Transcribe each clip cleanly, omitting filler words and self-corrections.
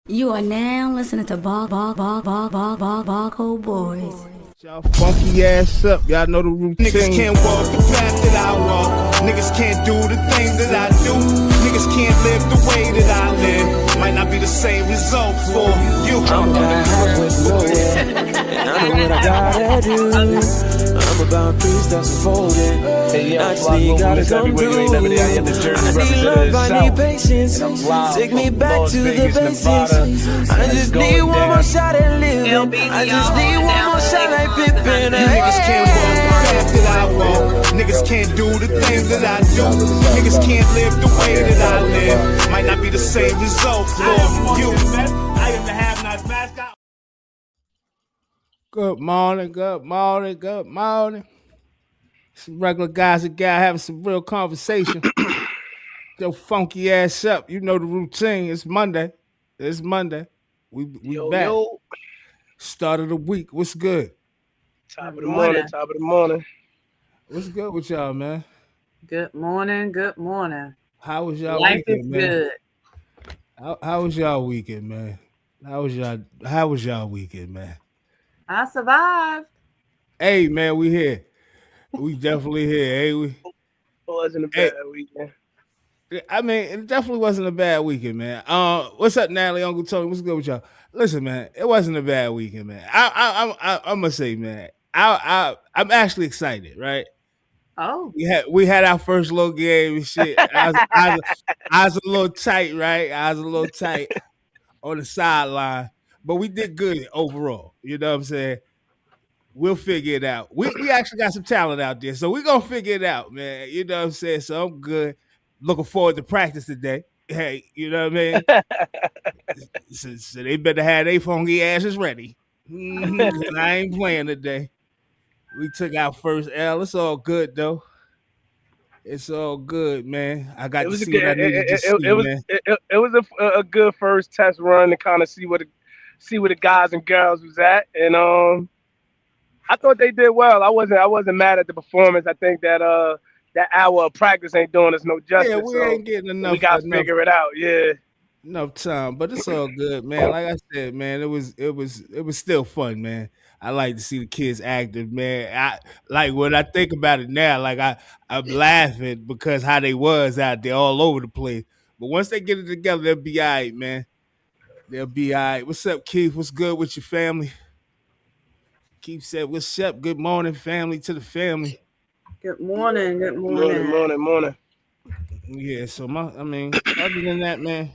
You are now listening to Barco Boys. Y'all funky ass up, y'all know the routine. Niggas can't walk the path that I walk. Niggas can't do the things that I do. Niggas can't live the way that I live. Might not be the same result for you. I'm down with nowhere, and I know what I gotta do. I'm about 3 steps unfolding. Hey, I just need gotta come through. I need love, I need patience. Take me back to the basics. I just need one more shot at living. I just need one more shot like Pippin. Niggas can't walk the path that I walk. Niggas can't do the things that I do. Niggas can't live the way that I live. Might not be the same result for you. I am the have-not mascot. Good morning. Some regular guys and gal having some real conversation. Yo, funky ass up. You know the routine. It's Monday. We back. Yo. Start of the week. What's good? Top of the morning. What's good with y'all, man? Good morning. How was y'all Life weekend, is man? good. How was y'all weekend, man? How was y'all weekend, man? I survived. Hey, man, we here. We definitely here. Hey, It wasn't a bad weekend. I mean, it definitely wasn't a bad weekend, man. What's up, Natalie, Uncle Tony? What's good with y'all? Listen, man, it wasn't a bad weekend, man. I'm gonna say, man, I'm actually excited, right? Oh, We had our first little game and shit. I was a little tight, right? I was a little tight on the sideline, but we did good overall. You know what I'm saying? We'll figure it out. We actually got some talent out there, so we're gonna figure it out, man. You know what I'm saying? So I'm good. Looking forward to practice today. Hey, you know what I mean? So they better have their funky asses ready. And I ain't playing today. We took our first L. It's all good though. It's all good, man. I got to see what I needed to see, man. It was a good first test run to kind of see where the guys and girls was at, and I thought they did well. I wasn't mad at the performance. I think that that hour of practice ain't doing us no justice. Yeah, we ain't getting enough. We got to figure it out. Yeah, enough time, but it's all good, man. Like I said, man, it was still fun, man. I like to see the kids active, man. I like when I think about it now, like I'm laughing because how they was out there all over the place. But once they get it together, they'll be all right, man. They'll be all right. What's up, Keith? What's good with your family? Keith said, "What's up? Good morning, family to the family." good morning. morning. Yeah, so other than that, man,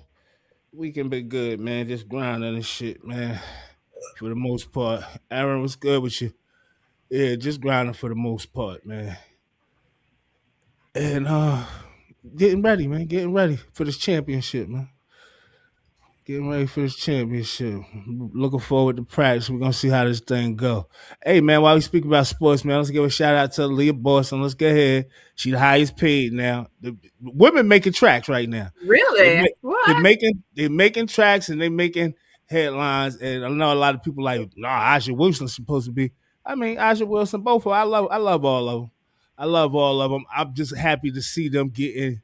we can be good, man. Just grinding and shit, man. For the most part. Aaron, what's good with you? Yeah, just grinding for the most part, man. And getting ready, man. Getting ready for this championship, man. Getting ready for this championship. Looking forward to practice. We're gonna see how this thing go. Hey man, while we speak about sports, man, let's give a shout out to Leah Boston. Let's get ahead. She the highest paid now. The women making tracks right now. Really? They're making tracks and they making headlines. And I know a lot of people like, nah, Asha Wilson's supposed to be. I mean, Asha Wilson, both of them. I love all of them. I love all of them. I'm just happy to see them getting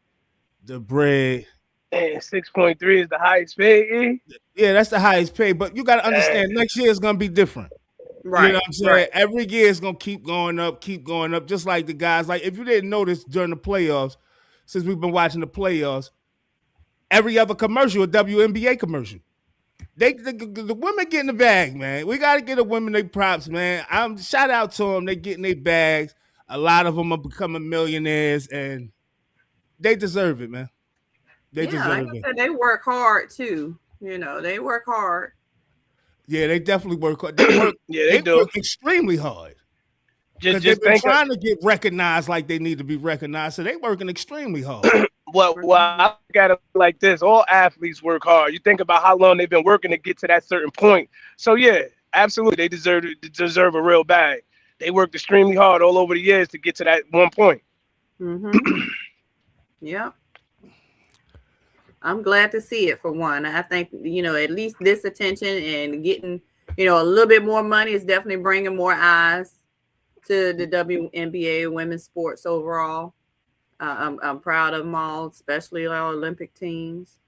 the bread. And 6.3 is the highest paid. Yeah, that's the highest pay. But you got to understand, next year is going to be different. Right. You know what I'm saying? Right. Every year is going to keep going up. Just like the guys. Like, if you didn't notice during the playoffs, since we've been watching the playoffs, every other commercial, a WNBA commercial. The women getting the bag, man. We got to get the women their props, man. Shout out to them. They getting their bags. A lot of them are becoming millionaires, and they deserve it, man. They deserve it. They work hard too. You know, they work hard. Yeah, they definitely work hard. They work extremely hard. Because they've been trying to get recognized like they need to be recognized, so they working extremely hard. Well, I look at it like this: all athletes work hard. You think about how long they've been working to get to that certain point. So yeah, absolutely, they deserve a real bag. They worked extremely hard all over the years to get to that one point. Mm-hmm. Yeah. I'm glad to see it for one. I think, at least this attention and getting, a little bit more money is definitely bringing more eyes to the WNBA women's sports overall. I'm proud of them all, especially our Olympic teams.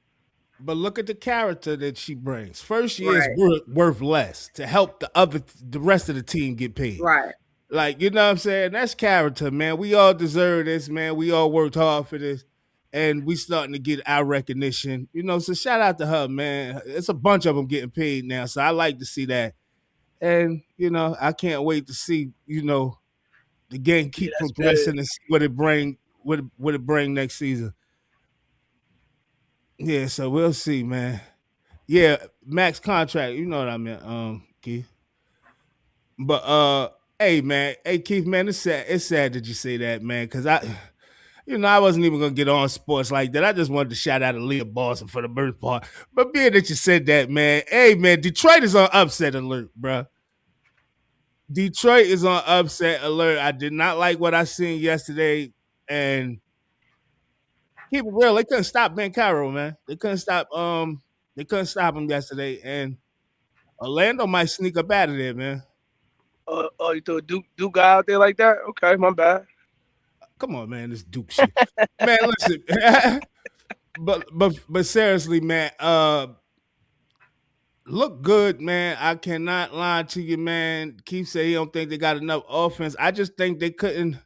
But look at the character that she brings. First year is Right. worth less to help the rest of the team get paid. Right. Like, you know what I'm saying? That's character, man. We all deserve this, man. We all worked hard for this. And we starting to get our recognition. You know, so shout out to her, man. It's a bunch of them getting paid now. So I like to see that. And, you know, I can't wait to see, you know, the game keep progressing and see what it bring next season. Yeah, so we'll see, man. Yeah, max contract, you know what I meant, Keith. But hey man, hey Keith, man, it's sad that you say that, man, because I wasn't even gonna get on sports like that. I just wanted to shout out Aaliyah Boston for the birth part. But being that you said that, man, hey man, Detroit is on upset alert, bro. Detroit is on upset alert. I did not like what I seen yesterday, and keep it real, they couldn't stop Ben Cairo, man. They couldn't stop him yesterday, and Orlando might sneak up out of there, man. Oh, you threw a Duke guy out there like that? Okay, my bad. Come on, man, this Duke shit. Man, listen. but seriously, man, look good, man. I cannot lie to you, man. Keith said he don't think they got enough offense. I just think they couldn't.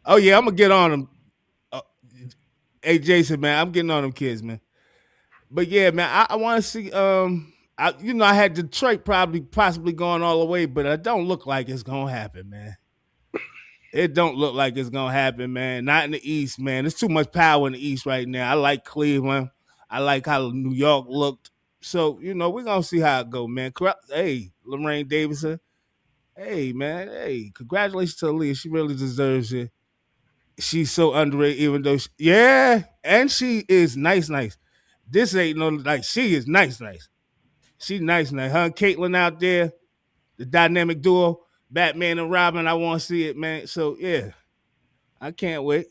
Oh yeah, I'm gonna get on them. Hey Jason, man, I'm getting on them kids, man. But yeah, man, I want to see. I had Detroit possibly going all the way, but it don't look like it's gonna happen, man. It don't look like it's gonna happen, man. Not in the East, man. There's too much power in the East right now. I like Cleveland. I like how New York looked. So we're gonna see how it go, man. Hey, Lorraine Davidson. Hey, man. Hey, congratulations to Aaliyah. She really deserves it. She's so underrated, even though and she is nice. This ain't no like she is nice. She nice. Her and Caitlyn out there, the dynamic duo, Batman and Robin. I want to see it, man. So yeah, I can't wait.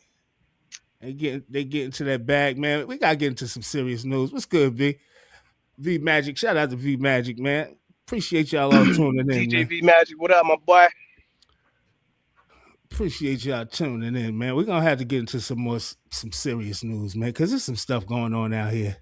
They get into that bag, man. We gotta get into some serious news. What's good, V? V Magic. Shout out to V Magic, man. Appreciate y'all all tuning in, DJ man. V Magic, what up, my boy? Appreciate y'all tuning in, man. We're gonna have to get into some serious news, man, because there's some stuff going on out here.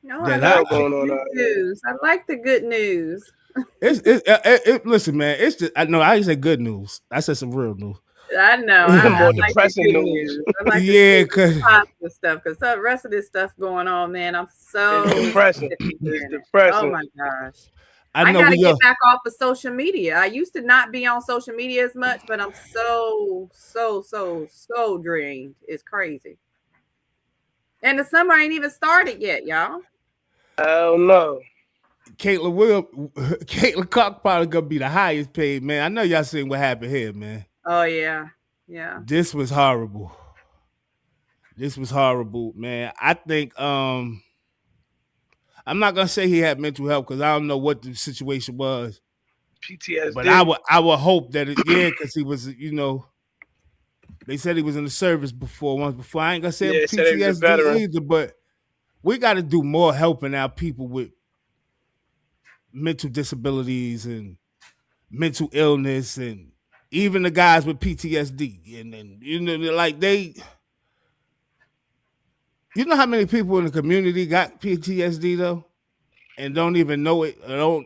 No, I like the good news. I like the good news. Listen, man. It's just I didn't say good news. I said some real news. I know. More depressing news. I like the positive stuff because the rest of this stuff going on, man. I'm so depressing. It's depressing. Oh my gosh. I gotta get back off of social media. I used to not be on social media as much, but I'm so drained. It's crazy. And the summer ain't even started yet, y'all. Oh no. Caitlin Clark probably gonna be the highest paid, man. I know y'all seen what happened here, man. Oh yeah. This was horrible. Man. I think I'm not gonna say he had mental health because I don't know what the situation was. PTSD. But I would hope that because he was, they said he was in the service once before. I ain't gonna say PTSD either, but we got to do more helping out people with mental disabilities and mental illness, and even the guys with PTSD. And like they, how many people in the community got PTSD though, and don't even know it, or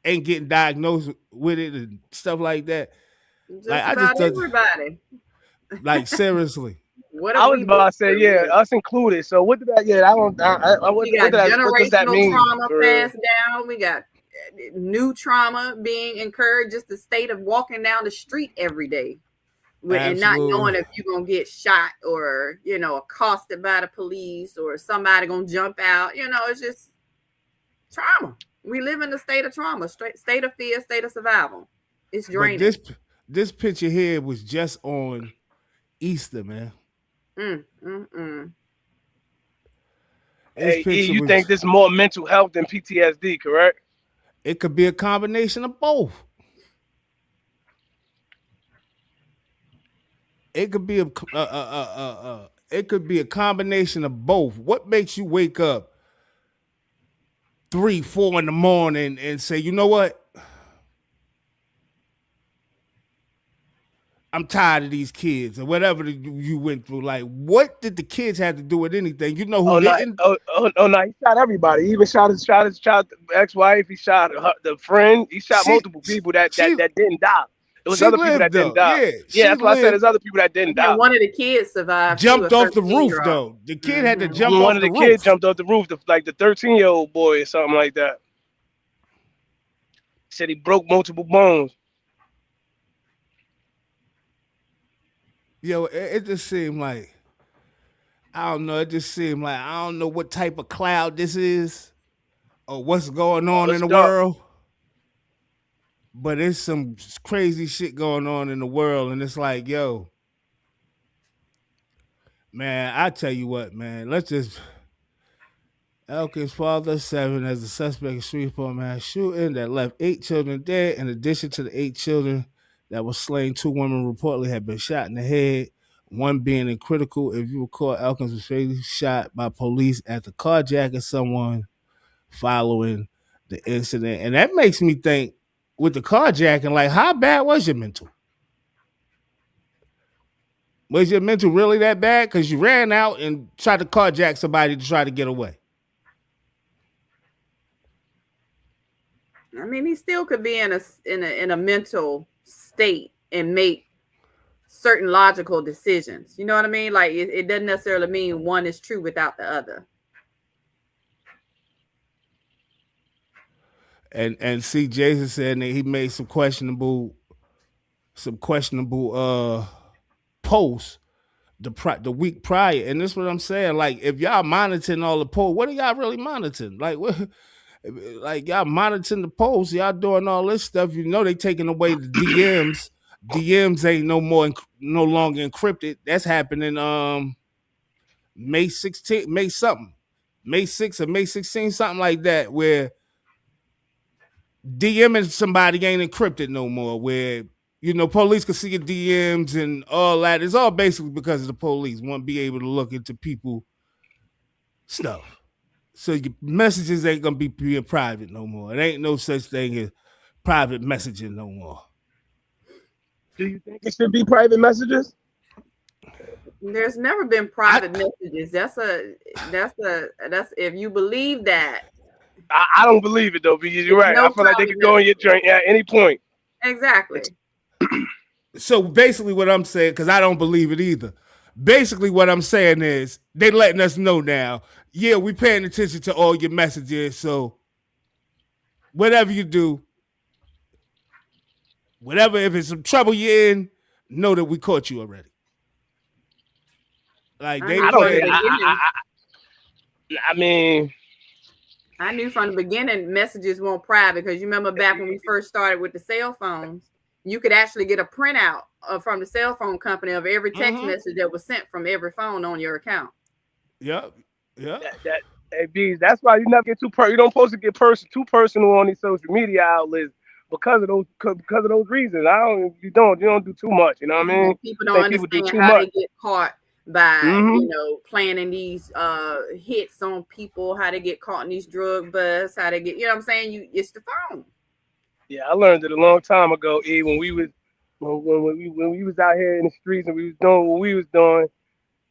ain't getting diagnosed with it and stuff like that. Everybody. Like seriously. I was about to say, yeah, us included. So what did that? Yeah, what does that mean? Trauma passed down. We got new trauma being incurred. Just the state of walking down the street every day, and not knowing if you're gonna get shot or accosted by the police or somebody gonna jump out. It's just trauma. We live in a state of trauma, state of fear, state of survival. It's draining. But this picture here was just on Easter, man. Hey, you think this is more mental health than PTSD, correct? It could be a combination of both. It could be a combination of both. What makes you wake up 3, 4 in the morning and say, you know what? I'm tired of these kids or whatever you went through. Like, what did the kids have to do with anything? You know who didn't? No, he shot everybody. He even shot his ex-wife. He shot the friend. He shot multiple people that didn't die. There was other people that didn't die. Yeah, that's why I said there's other people that didn't die. One of the kids survived. Jumped off the roof though. The kid had to jump off the roof. One of the kids jumped off the roof, like the 13-year-old boy or something like that. Said he broke multiple bones. Yo, it just seemed like, I don't know. It just seemed like I don't know what type of cloud this is or what's going on in the world. But it's some crazy shit going on in the world. And it's like, yo, man, I tell you what, man, let's just. Elkins' father, 7, as a suspect in Shreveport mass shooting that left 8 children dead. In addition to the 8 children that were slain, 2 women reportedly had been shot in the head, one being in critical. If you recall, Elkins was fatally shot by police after carjacking someone following the incident. And that makes me think, with the carjacking, like, how bad was your mental? Was your mental really that bad? Because you ran out and tried to carjack somebody to try to get away. I mean, he still could be in a mental state and make certain logical decisions. You know what I mean? Like it doesn't necessarily mean one is true without the other. And see, Jason said that he made some questionable posts the week prior, and this is what I'm saying. Like, if y'all monitoring all the posts, what are y'all really monitoring? Like, what? Like, y'all monitoring the posts, y'all doing all this stuff. You know they taking away the DMs. DMs ain't no longer encrypted. That's happening May 16th, May something. May 6th or May 16th, something like that, where DMing somebody ain't encrypted no more, where, you know, police can see your DMs and all that. It's all basically because of the police won't be able to look into people stuff. So your messages ain't gonna be being private no more. It ain't no such thing as private messaging no more. Do you think it should be private messages? There's never been private messages. That's if you believe that. I don't believe it though, because you're right. I feel like they could go in your drink at any point. Exactly. So basically what I'm saying, because I don't believe it either. Basically what I'm saying is they letting us know now, yeah, we paying attention to all your messages. So whatever you do, whatever, if it's some trouble you're in, know that we caught you already. Like I mean, I knew from the beginning messages weren't private, because you remember back when we first started with the cell phones, you could actually get a printout from the cell phone company of every text message that was sent from every phone on your account. Yep. Hey, Bees, that's why you never get you don't supposed to get too personal on these social media outlets because of those reasons. You don't do too much. You know what I mean? People don't understand how they get caught by planning these hits on people, how they get caught in these drug busts, how they get, you know what I'm saying? It's the phone. Yeah, I learned it a long time ago, E, when we was out here in the streets and we was doing what we was doing.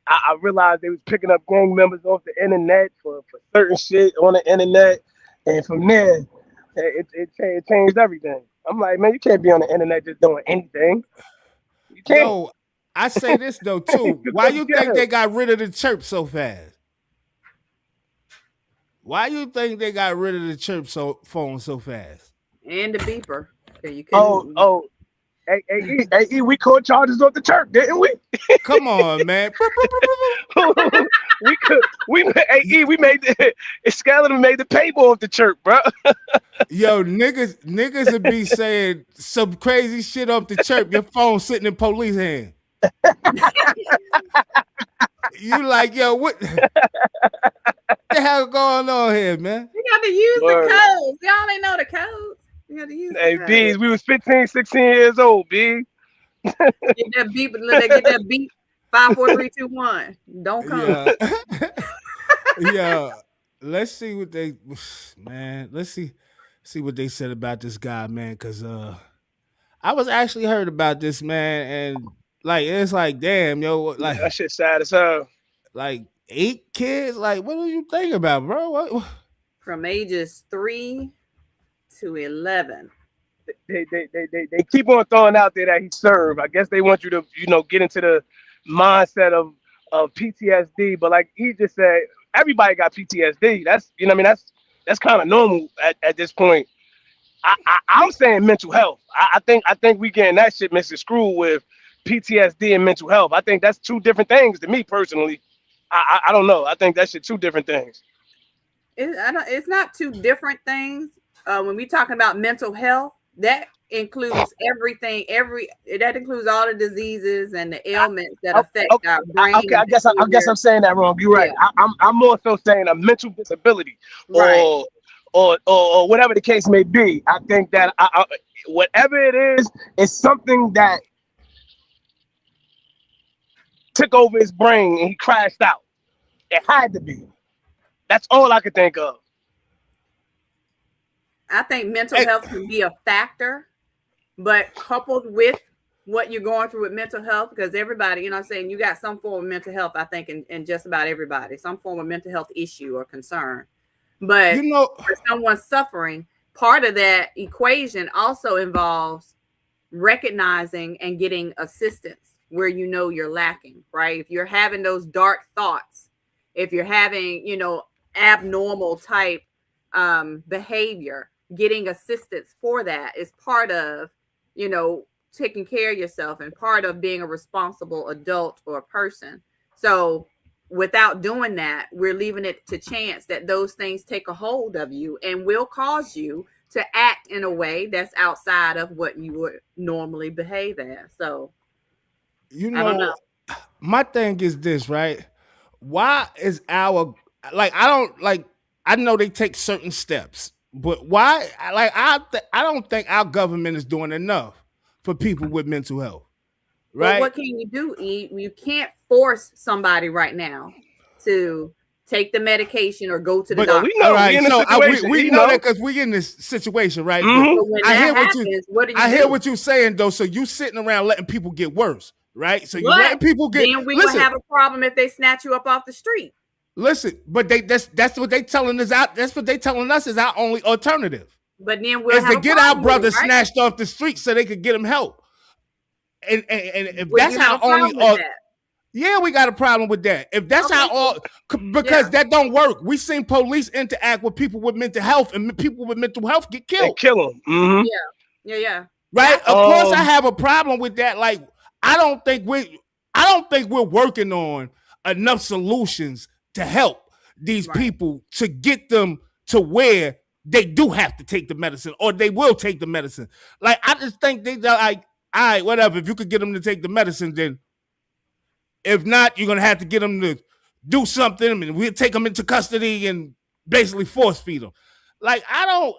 I realized they was picking up gang members off the internet for certain shit on the internet, and from there, it changed everything. I'm like, man, you can't be on the internet just doing anything. You can't. Yo, I say this though too. Why you think they got rid of the chirp so fast? Why you think they got rid of the chirp phone so fast? And the beeper. Hey, we caught charges off the chirp, didn't we? Come on, man. we made Skeleton made the paper off the chirp, bro. Yo, niggas would be saying some crazy shit off the chirp. Your phone sitting in police hand. You like, yo, what the hell going on here, man? You got to use the codes. Y'all ain't know the codes. You got to use the codes. Bees, we was 15, 16 years old, B. Get that beep, get that beep. 5, 4, 3, 2, 1. Don't come. Yeah. Let's see what let's see what they said about this guy, man, because I was actually heard about this, man, and like it's like, damn, yo, like that shit sad as hell. Like 8 kids, like what do you think about, bro? What? From ages 3 to 11. They keep on throwing out there that he served. I guess they want you to, get into the mindset of PTSD. But like he just said, everybody got PTSD. That's that's kind of normal at this point. I'm saying mental health. I think we getting that shit misconstrued with PTSD and mental health. I think that's 2 different things to me personally. I don't know. I think that shit 2 different things. It's not 2 different things. When we talking about mental health, that includes everything. That includes all the diseases and the ailments that affect our brain. Okay, I guess I'm saying that wrong. You're right. Yeah. I'm more so saying a mental disability, right, or whatever the case may be. I think that whatever it is, it's something that took over his brain and he crashed out. It had to be. That's all I could think of. I think mental health can be a factor, but coupled with what you're going through with mental health, because everybody, you know what I'm saying, you got some form of mental health, I think, in just about everybody, some form of mental health issue or concern. But for someone suffering, part of that equation also involves recognizing and getting assistance where you're lacking, right? If you're having those dark thoughts, if you're having, abnormal type behavior, getting assistance for that is part of, taking care of yourself and part of being a responsible adult or person. So without doing that, we're leaving it to chance that those things take a hold of you and will cause you to act in a way that's outside of what you would normally behave as. So, I don't know. My thing is this, right? Why is I know they take certain steps, but why? I don't think our government is doing enough for people with mental health, right? Well, what can you do, E? You can't force somebody right now to take the medication or go to the doctor. We know, right, we know that because we're in this situation, right? Mm-hmm. So when I hear what you're saying, though. So you sitting around letting people get worse, right? So you letting people get. Then we would have a problem if they snatch you up off the street. Listen, but that's what they telling us out. That's what they telling us is our only alternative. But then we'll have to get our brother snatched off the street so they could get him help. And if that's our only, yeah, we got a problem with that. If that's because that don't work. We seen police interact with people with mental health, and people with mental health get killed. They kill them. Mm-hmm. Yeah. Right. Of course, I have a problem with that. Like, I don't think we're working on enough solutions to help these people to get them to where they do have to take the medicine or they will take the medicine. Like, I just think they're like, all right, whatever. If you could get them to take the medicine, then if not, you're going to have to get them to do something and we'll take them into custody and basically force feed them. Like, I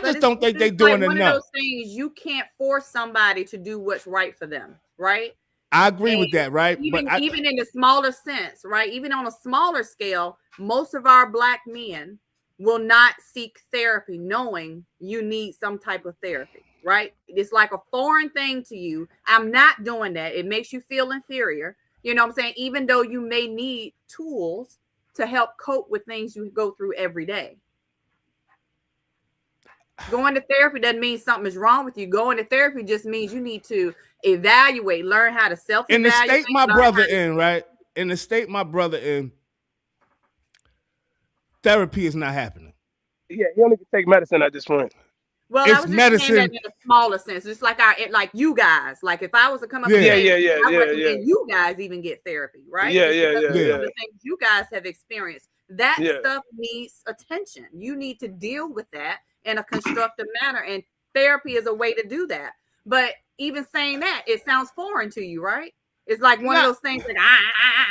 just don't think they're doing enough. One of those things, you can't force somebody to do what's right for them, right? I agree with that, right? Even in a smaller sense, right? Even on a smaller scale, most of our Black men will not seek therapy knowing you need some type of therapy, right? It's like a foreign thing to you. I'm not doing that. It makes you feel inferior. You know what I'm saying? Even though you may need tools to help cope with things you go through every day. Going to therapy doesn't mean something is wrong with you. Going to therapy just means you need to evaluate, learn how to self-evaluate. In the state my brother in, right? In the state my brother in, therapy is not happening. Yeah, he only can take medicine at this point. Well, I was just medicine. Saying that in a smaller sense. It's like you guys. Like if I was to come up, I recommend you guys even get therapy, right? Yeah. The things you guys have experienced, that stuff needs attention. You need to deal with that in a constructive manner, and therapy is a way to do that. But even saying that, it sounds foreign to you, right? It's like one of those things that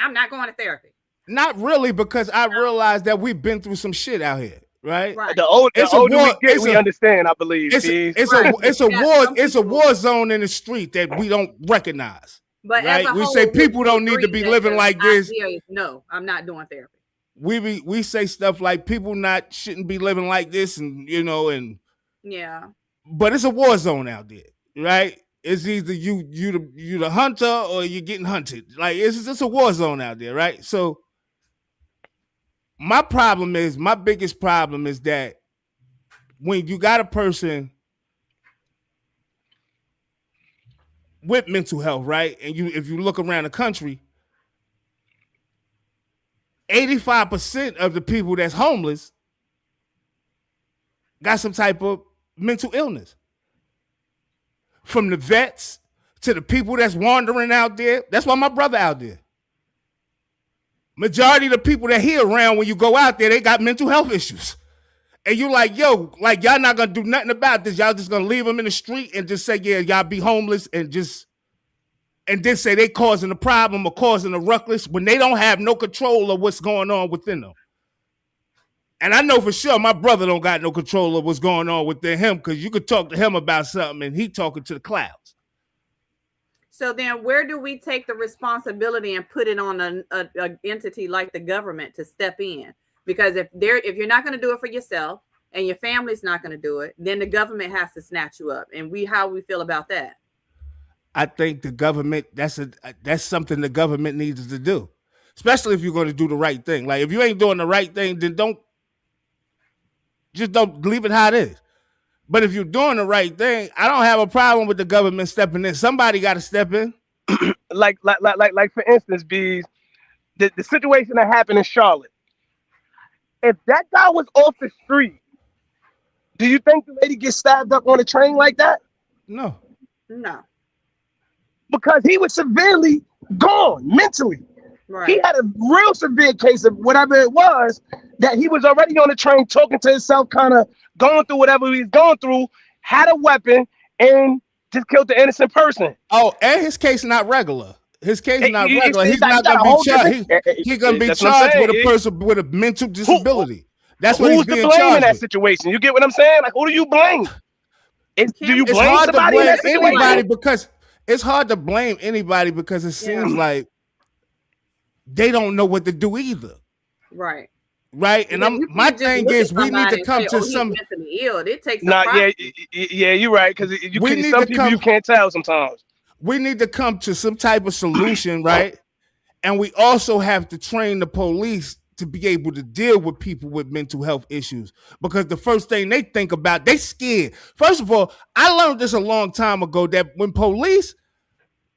I'm not going to therapy. Not really, because I realized that we've been through some shit out here. Right. The older we get, we understand. I believe it's a war zone in the street that we don't recognize. But right? We say people don't need to be living like this. No, I'm not doing therapy. We say stuff like people shouldn't be living like this, and yeah. But it's a war zone out there. right? It's either you the hunter or you're getting hunted. Like it's just a war zone out there, right? So my biggest problem is that when you got a person with mental health, right? And if you look around the country, 85% of the people that's homeless got some type of mental illness. From the vets to the people that's wandering out there. That's why my brother out there. Majority of the people that he around when you go out there, they got mental health issues. And you like, yo, like y'all not gonna do nothing about this. Y'all just gonna leave them in the street and just say, yeah, y'all be homeless and then say they causing a problem or causing a ruckus when they don't have no control of what's going on within them. And I know for sure my brother don't got no control of what's going on within him because you could talk to him about something and he talking to the clouds. So then where do we take the responsibility and put it on an entity like the government to step in? Because if you're not going to do it for yourself and your family's not going to do it, then the government has to snatch you up. And how we feel about that? I think the government, that's something the government needs to do, especially if you're going to do the right thing. Like if you ain't doing the right thing, then don't leave it how it is. But if you're doing the right thing, I don't have a problem with the government stepping in. Somebody got to step in. like for instance, Bees, the situation that happened in Charlotte. If that guy was off the street, do you think the lady gets stabbed up on a train like that? No. Because he was severely gone mentally. Right. He had a real severe case of whatever it was that he was already on the train talking to himself, kind of going through whatever he's going through, had a weapon, and just killed the innocent person. Oh, and his case not regular. His case not regular. He's not going to be charged. He's going to be charged with a person with a mental disability. That's what he's being charged with. Who's to blame in that situation? You get what I'm saying? Like, who do you blame? Do you blame somebody in that situation? Because it's hard to blame anybody because it seems like they don't know what to do either. Right. Right. And my thing is we need to come to some it takes yeah, you're right. Because some people you can't tell sometimes. We need to come to some type of solution, right? And we also have to train the police to be able to deal with people with mental health issues. Because the first thing they think about, they scared. First of all, I learned this a long time ago that when police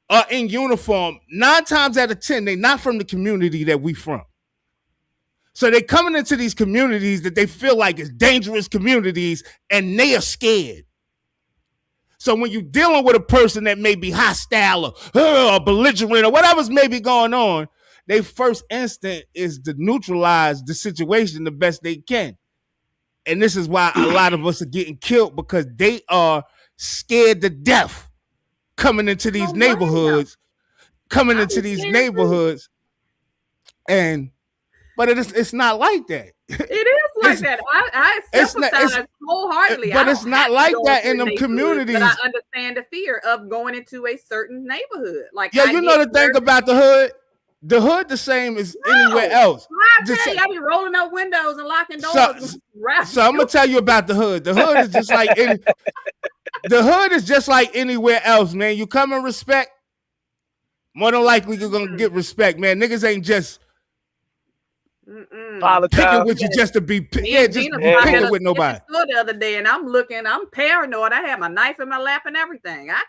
are in uniform, 9 times out of 10, they're not from the community that we from. So they're coming into these communities that they feel like is dangerous communities, and they are scared. So when you're dealing with a person that may be hostile or belligerent or whatever's maybe going on, their first instinct is to neutralize the situation the best they can. And this is why a lot of us are getting killed, because they are scared to death coming into these neighborhoods, but it's not like that. It is like that. I sympathize wholeheartedly. But it's not like that in them communities. But I understand the fear of going into a certain neighborhood. Like, yeah, you know the thing about the hood. The hood the same as anywhere else. I be rolling up windows and locking doors. So I'm gonna tell you about the hood. The hood is just like the hood is just like anywhere else, man. You come in respect, more than likely you're gonna get respect, man. Niggas ain't just picking with you just to be picking with nobody. The other day, and I'm paranoid. I have my knife in my lap and everything. I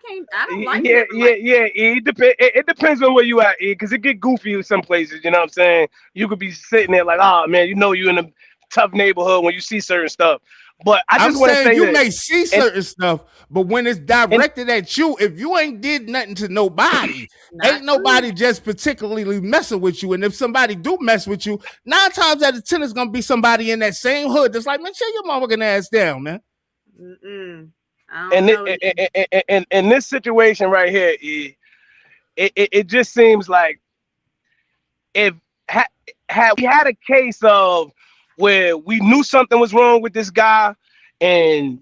don't like it depends on where you at, because it get goofy in some places. You know what I'm saying? You could be sitting there like, oh man, you in a tough neighborhood when you see certain stuff. But I just want to say you may see certain stuff, but when it's directed at you, if you ain't did nothing to nobody, ain't nobody just particularly messing with you. And if somebody do mess with you, 9 times out of 10 it's gonna be somebody in that same hood that's like, man, shut your motherfucking ass down, man. And this situation right here, it just seems like if we had a case of where we knew something was wrong with this guy and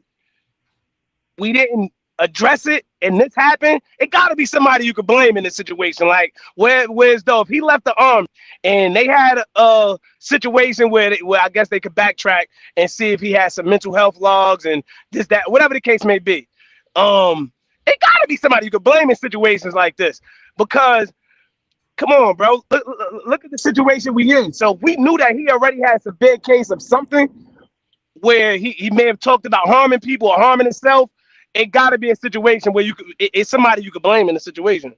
we didn't address it and this happened, it got to be somebody you could blame in this situation. Like, where's though, if he left the army and they had a situation where I guess they could backtrack and see if he had some mental health logs and this, that, whatever the case may be. And it gotta be somebody you could blame in situations like this. Because, come on, bro, look at the situation we in. So if we knew that he already had a bad case of something where he may have talked about harming people or harming himself, it gotta be a situation where it's somebody you could blame in the situation.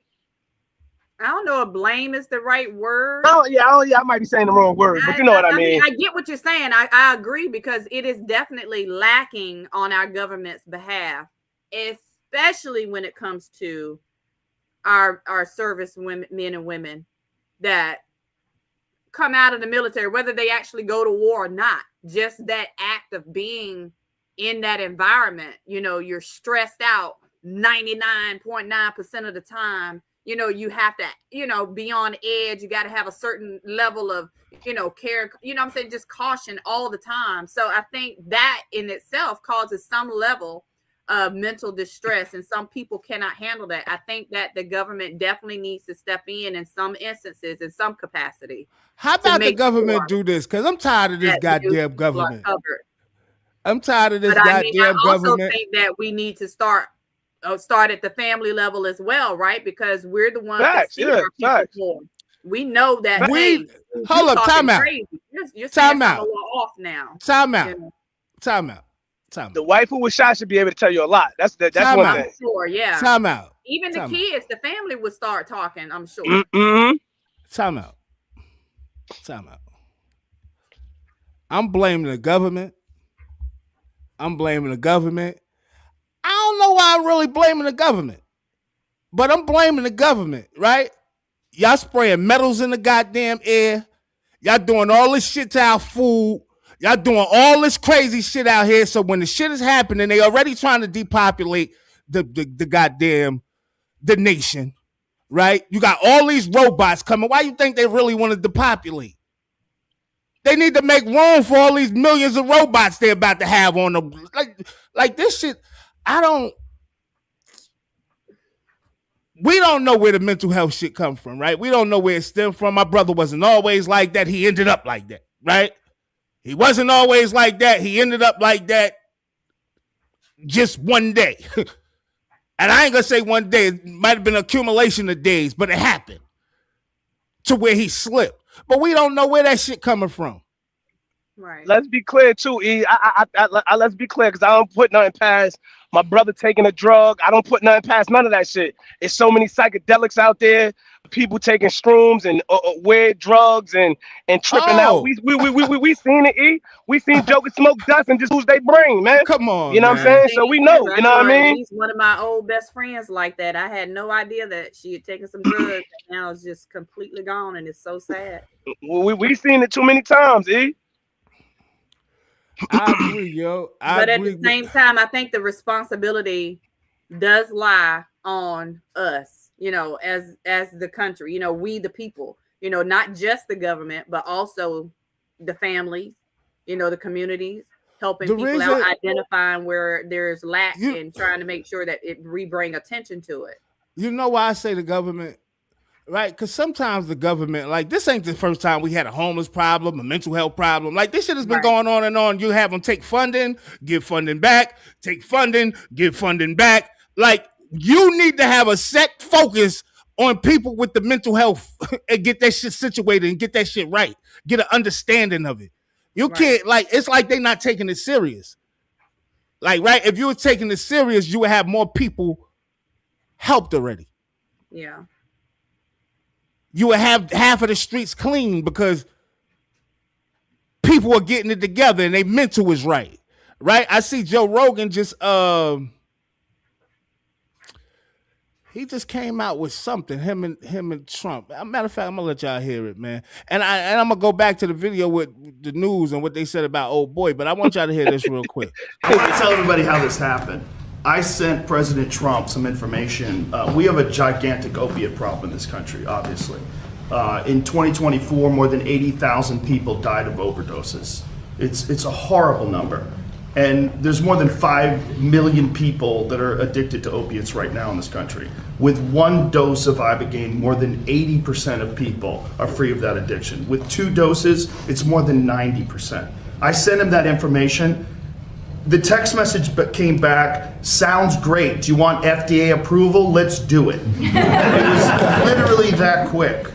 I don't know if blame is the right word. I might be saying the wrong word, but you know what I mean. I get what you're saying. I agree, because it is definitely lacking on our government's behalf, especially when it comes to our service women, men and women that come out of the military, whether they actually go to war or not. Just that act of being in that environment, you know, you're stressed out 99.9% of the time. You know, you have to, you know, be on edge. You got to have a certain level of, you know, care, you know what I'm saying, just caution all the time. So I think that in itself causes some level of mental distress, and some people cannot handle that. I think that the government definitely needs to step in some instances, in some capacity. How about the government do this? Because I'm tired of this goddamn government. I'm tired of this goddamn government. I also think that we need to start at the family level as well, right? Because we're the ones that see our people more. We know that. Hold up, time out. You're time out. Off now. Time out. Time out. The wife who was shot should be able to tell you a lot. That's one thing. I'm sure, yeah. Time out. Even the kids, the family would start talking, I'm sure. Mm-hmm. Time out. Time out. I'm blaming the government. I don't know why I'm really blaming the government, but I'm blaming the government, right? Y'all spraying metals in the goddamn air. Y'all doing all this shit to our food. Y'all doing all this crazy shit out here. So when the shit is happening, they already trying to depopulate the nation, right? You got all these robots coming. Why you think they really want to depopulate? They need to make room for all these millions of robots they're about to have on them. Like this shit. We don't know where the mental health shit come from, right? We don't know where it stemmed from. My brother wasn't always like that. He ended up like that, right? He wasn't always like that. He ended up like that just one day. And I ain't gonna say one day. It might have been an accumulation of days, but it happened to where he slipped. But we don't know where that shit coming from. Right. Let's be clear too, E. Let's be clear, because I don't put nothing past my brother taking a drug. I don't put nothing past none of that shit. It's so many psychedelics out there. People taking shrooms and weird drugs and tripping out. We seen it, E. We seen jokers smoke dust and just lose their brain, man. Come on, you know what I'm saying? So we know, you know what I mean? He's one of my old best friends like that. I had no idea that she had taken some drugs and now it's just completely gone, and it's so sad. We seen it too many times, E. I agree, yo. But at the same time, I think the responsibility does lie on us, you know, as the country, you know, we the people, you know, not just the government, but also the families, you know, the communities, helping people out, identifying where there's lack and trying to make sure that we bring attention to it. You know why I say the government? Right? Because sometimes the government, like, this ain't the first time we had a homeless problem, a mental health problem. Like, this shit has been going on and on. You have them take funding, give funding back, take funding, give funding back. Like, you need to have a set focus on people with the mental health and get that shit situated and get that shit right. Get an understanding of it. You can't, like, it's like they not taking it serious. Like, right? If you were taking it serious, you would have more people helped already. Yeah. You would have half of the streets clean because people are getting it together and their mental is right. Right? I see Joe Rogan just he just came out with something, him and Trump. As a matter of fact, I'm gonna let y'all hear it, man. And I'm gonna go back to the video with the news and what they said about old boy, but I want y'all to hear this real quick. I want to tell everybody how this happened. I sent President Trump some information. We have a gigantic opiate problem in this country, obviously. In 2024, more than 80,000 people died of overdoses. It's a horrible number. And there's more than 5 million people that are addicted to opiates right now in this country. With one dose of Ibogaine, more than 80% of people are free of that addiction. With 2 doses, it's more than 90%. I sent him that information. the text message came back, sounds great. Do you want FDA approval? Let's do it. It was literally that quick.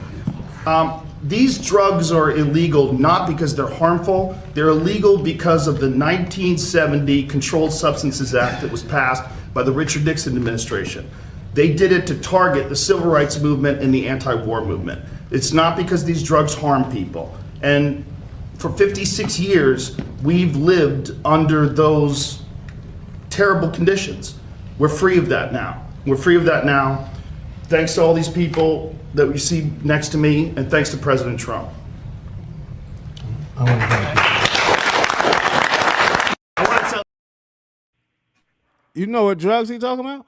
These drugs are illegal not because they're harmful. They're illegal because of the 1970 Controlled Substances Act that was passed by the Richard Nixon administration. They did it to target the civil rights movement and the anti-war movement. It's not because these drugs harm people. And for 56 years, we've lived under those terrible conditions. We're free of that now. We're free of that now. Thanks to all these people that we see next to me, and thanks to President Trump. I want to thank you. I want to tell You know what drugs he talking about?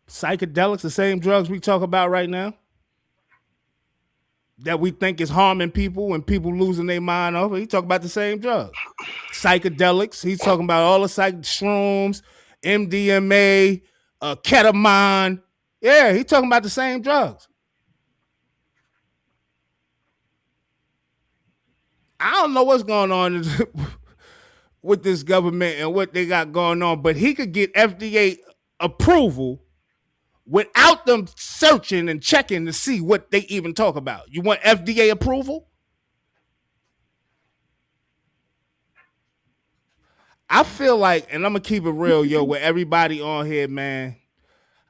Psychedelics, the same drugs we talk about right now. That we think is harming people and people losing their mind over. He talking about the same drug. Psychedelics. He's talking about all the shrooms, MDMA, ketamine. Yeah, he's talking about the same drugs. I don't know what's going on with this government and what they got going on, but he could get FDA approval without them searching and checking to see what they even talk about. You want FDA approval? I feel like, and I'm going to keep it real, yo, with everybody on here, man,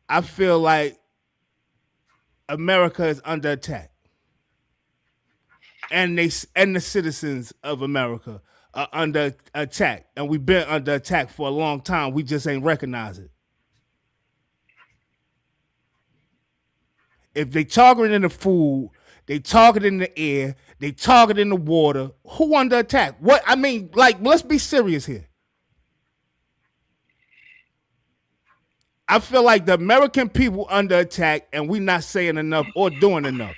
I feel like America is under attack. And the citizens of America are under attack. And we've been under attack for a long time. We just ain't recognize it. If they target in the food, they target in the air, they target in the water, who under attack? What I mean, like, let's be serious here. I feel like the American people under attack and we not saying enough or doing enough.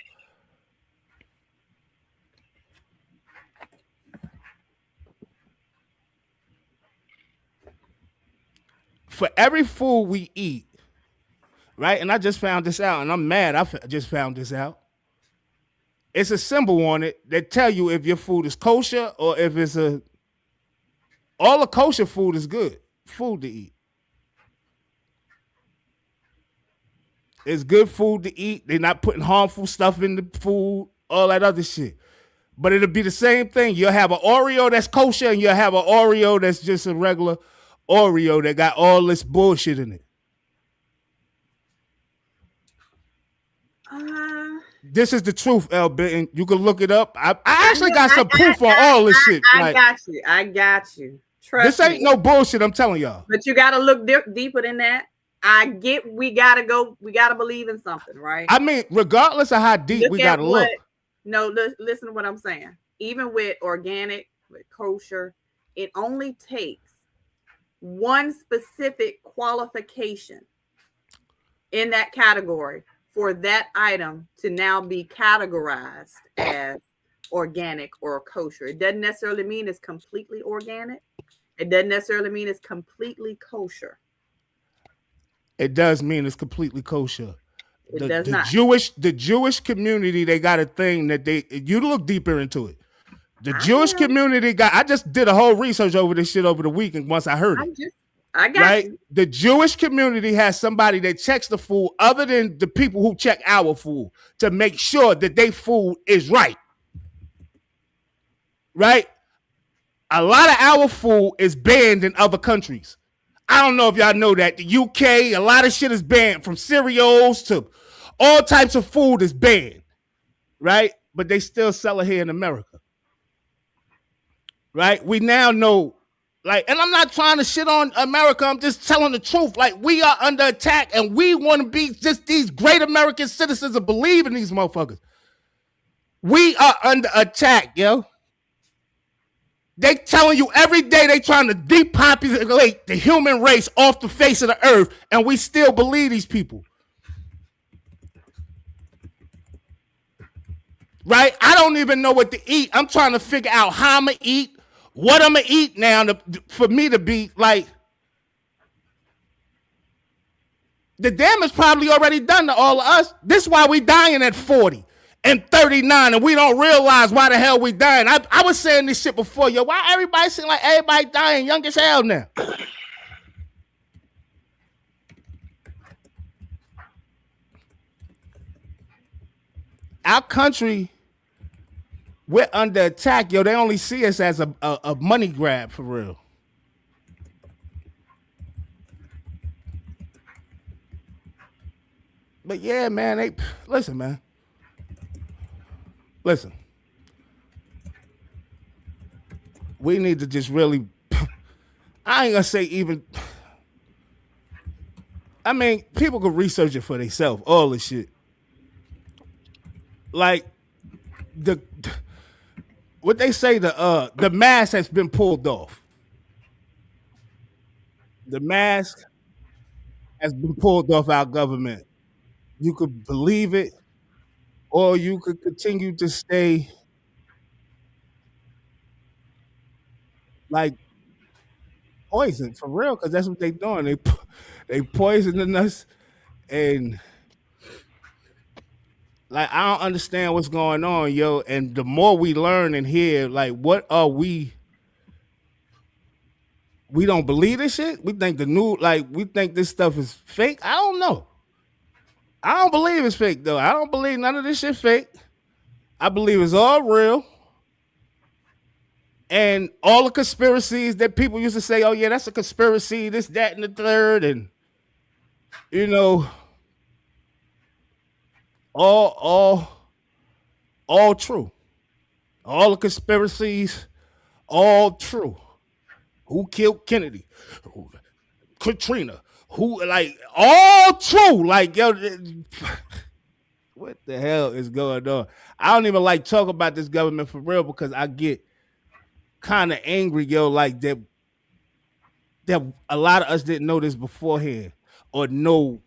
For every food we eat, right? And I just found this out, and I'm mad I just found this out. It's a symbol on it that tell you if your food is kosher or if it's all the kosher food is good food to eat. It's good food to eat. They're not putting harmful stuff in the food, all that other shit. But it'll be the same thing. You'll have an Oreo that's kosher and you'll have an Oreo that's just a regular Oreo that got all this bullshit in it. This is the truth, L. Benton. You can look it up. I actually got some proof on all this shit. I got you. Trust this ain't no bullshit, I'm telling y'all. But you got to look deeper than that. I get we got to believe in something, right? I mean, regardless of how deep we got to look. No, listen to what I'm saying. Even with organic, with kosher, it only takes one specific qualification in that category for that item to now be categorized as organic or kosher. It doesn't necessarily mean it's completely organic. It doesn't necessarily mean it's completely kosher. It does mean it's completely kosher. It does not. The Jewish community, they got a thing that you look deeper into it. The Jewish community I just did a whole research over this shit over the weekend once I heard it. I got you. The Jewish community has somebody that checks the food other than the people who check our food to make sure that their food is right. Right? A lot of our food is banned in other countries. I don't know if y'all know that. The UK, a lot of shit is banned, from cereals to all types of food is banned. Right? But they still sell it here in America. Right? We now know, like, and I'm not trying to shit on America. I'm just telling the truth. Like, we are under attack and we want to be just these great American citizens and believe in these motherfuckers. We are under attack, yo. They telling you every day they trying to depopulate the human race off the face of the earth, and we still believe these people. Right? I don't even know what to eat. I'm trying to figure out how I'm going to eat, what I'm going to eat now for me to be like, the damage probably already done to all of us. This is why we dying at 40 and 39, and we don't realize why the hell we dying. I was saying this shit before, yo. Why everybody seem like everybody dying young as hell now? Our country, we're under attack, yo. They only see us as a money grab for real. But yeah, man, listen, man. Listen. We need to just really, I ain't gonna say even, I mean, people can research it for themselves, all this shit. Like, what they say, the mask has been pulled off. The mask has been pulled off our government. You could believe it, or you could continue to stay like poison for real, because that's what they doing. They poisoning us, and like I don't understand what's going on, yo. And the more we learn and hear, like, what are we? We don't believe this shit. We think we think this stuff is fake. I don't know. I don't believe it's fake though. I don't believe none of this shit fake. I believe it's all real. And all the conspiracies that people used to say, oh yeah, that's a conspiracy, this, that, and the third, and you know, all true. All the conspiracies, all true. Who killed Kennedy? Katrina. Who, like, all true. Like, yo, what the hell is going on? I don't even like talk about this government for real because I get kind of angry, yo, like that a lot of us didn't know this beforehand or know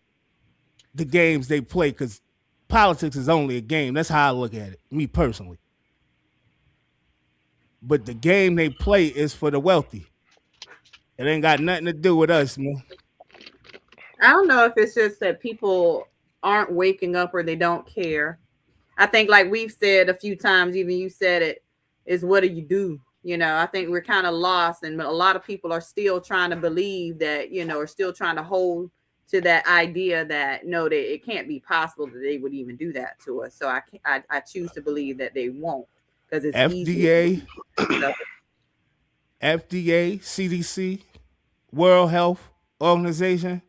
the games they play, because politics is only a game. That's how I look at it, me personally. But the game they play is for the wealthy. It ain't got nothing to do with us, man. I don't know if it's just that people aren't waking up or they don't care. I think, like we've said a few times, even you said it, is what do you do? You know, I think we're kind of lost, and a lot of people are still trying to believe that, you know, are still trying to hold to that idea that no, it can't be possible that they would even do that to us. So I choose to believe that they won't, because it's FDA, FDA, CDC, World Health Organization,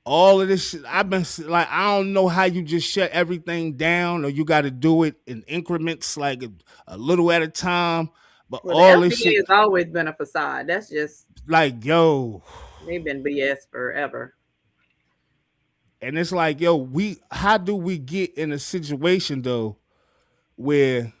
all of this shit. I've been like, I don't know how you just shut everything down, or you got to do it in increments, like a little at a time. But all this shit has always been a facade. That's just like, yo, they've been BS forever. And it's like, yo, how do we get in a situation though where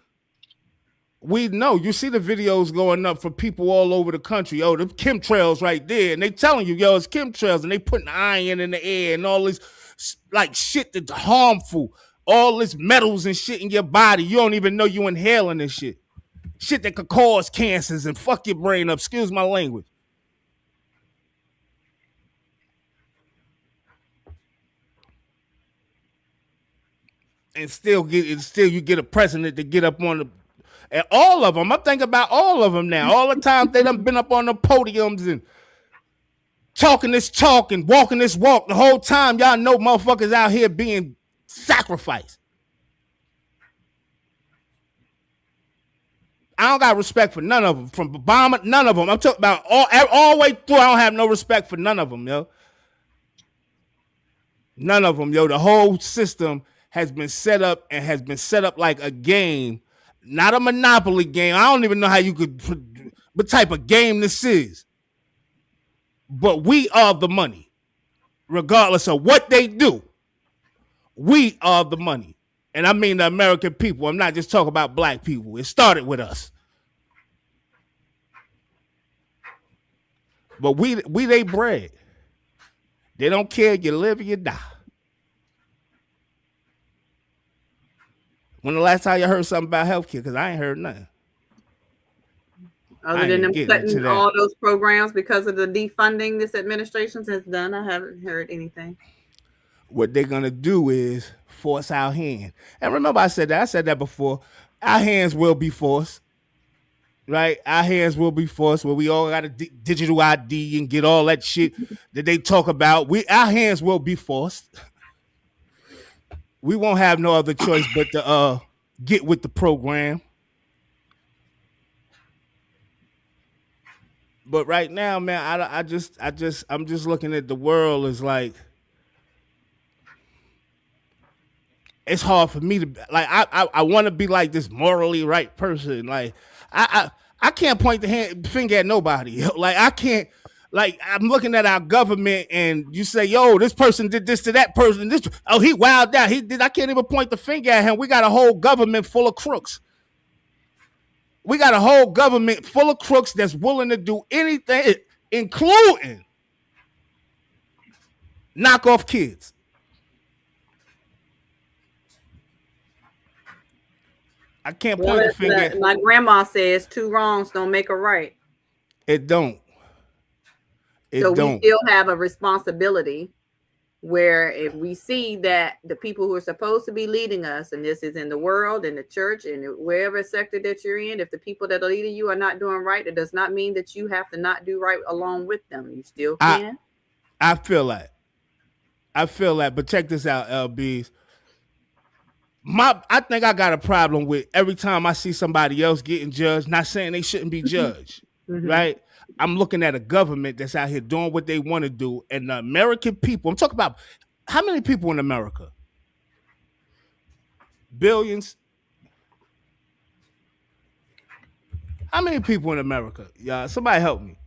we know, you see the videos going up for people all over the country, oh, the chemtrails right there, and they telling you, yo, it's chemtrails, and they putting iron in the air and all this like shit that's harmful, all this metals and shit in your body. You don't even know you inhaling this shit. Shit that could cause cancers and fuck your brain up. Excuse my language. And still you get a president to get up on the, and all of them. I'm thinking about all of them now. All the time they done been up on the podiums and talking this talk and walking this walk. The whole time y'all know motherfuckers out here being sacrificed. I don't got respect for none of them. From Obama, none of them. I'm talking about all the way through. I don't have no respect for none of them, yo. None of them, yo. The whole system has been set up and has been set up like a game, not a Monopoly game. I don't even know how you could, what type of game this is. But we are the money, regardless of what they do. We are the money. And I mean the American people. I'm not just talking about black people. It started with us. But we they bread. They don't care if you live or you die. When the last time you heard something about healthcare? Because I ain't heard nothing. Other than them cutting all those programs because of the defunding this administration has done, I haven't heard anything. What they're going to do is force our hand. And remember, I said that before. Our hands will be forced, right? Our hands will be forced where we all got a digital ID and get all that shit that they talk about. Our hands will be forced. We won't have no other choice but to get with the program. But right now, man, I'm just looking at the world as like, it's hard for me to like. I want to be like this morally right person. Like I can't point the finger at nobody. Like I can't. Like I'm looking at our government, and you say, "Yo, this person did this to that person. This he wilded out. He did." I can't even point the finger at him. We got a whole government full of crooks. We got a whole government full of crooks that's willing to do anything, including knock off kids. I can't point the finger. My grandma says 2 wrongs don't make a right. It don't. We still have a responsibility where if we see that the people who are supposed to be leading us, and this is in the world, in the church, and wherever sector that you're in, if the people that are leading you are not doing right, it does not mean that you have to not do right along with them. You still can. I feel that. But check this out, LBs. I think I got a problem with every time I see somebody else getting judged, not saying they shouldn't be judged, right? I'm looking at a government that's out here doing what they want to do, and the American people, I'm talking about how many people in America? Billions. How many people in America? Yeah, somebody help me.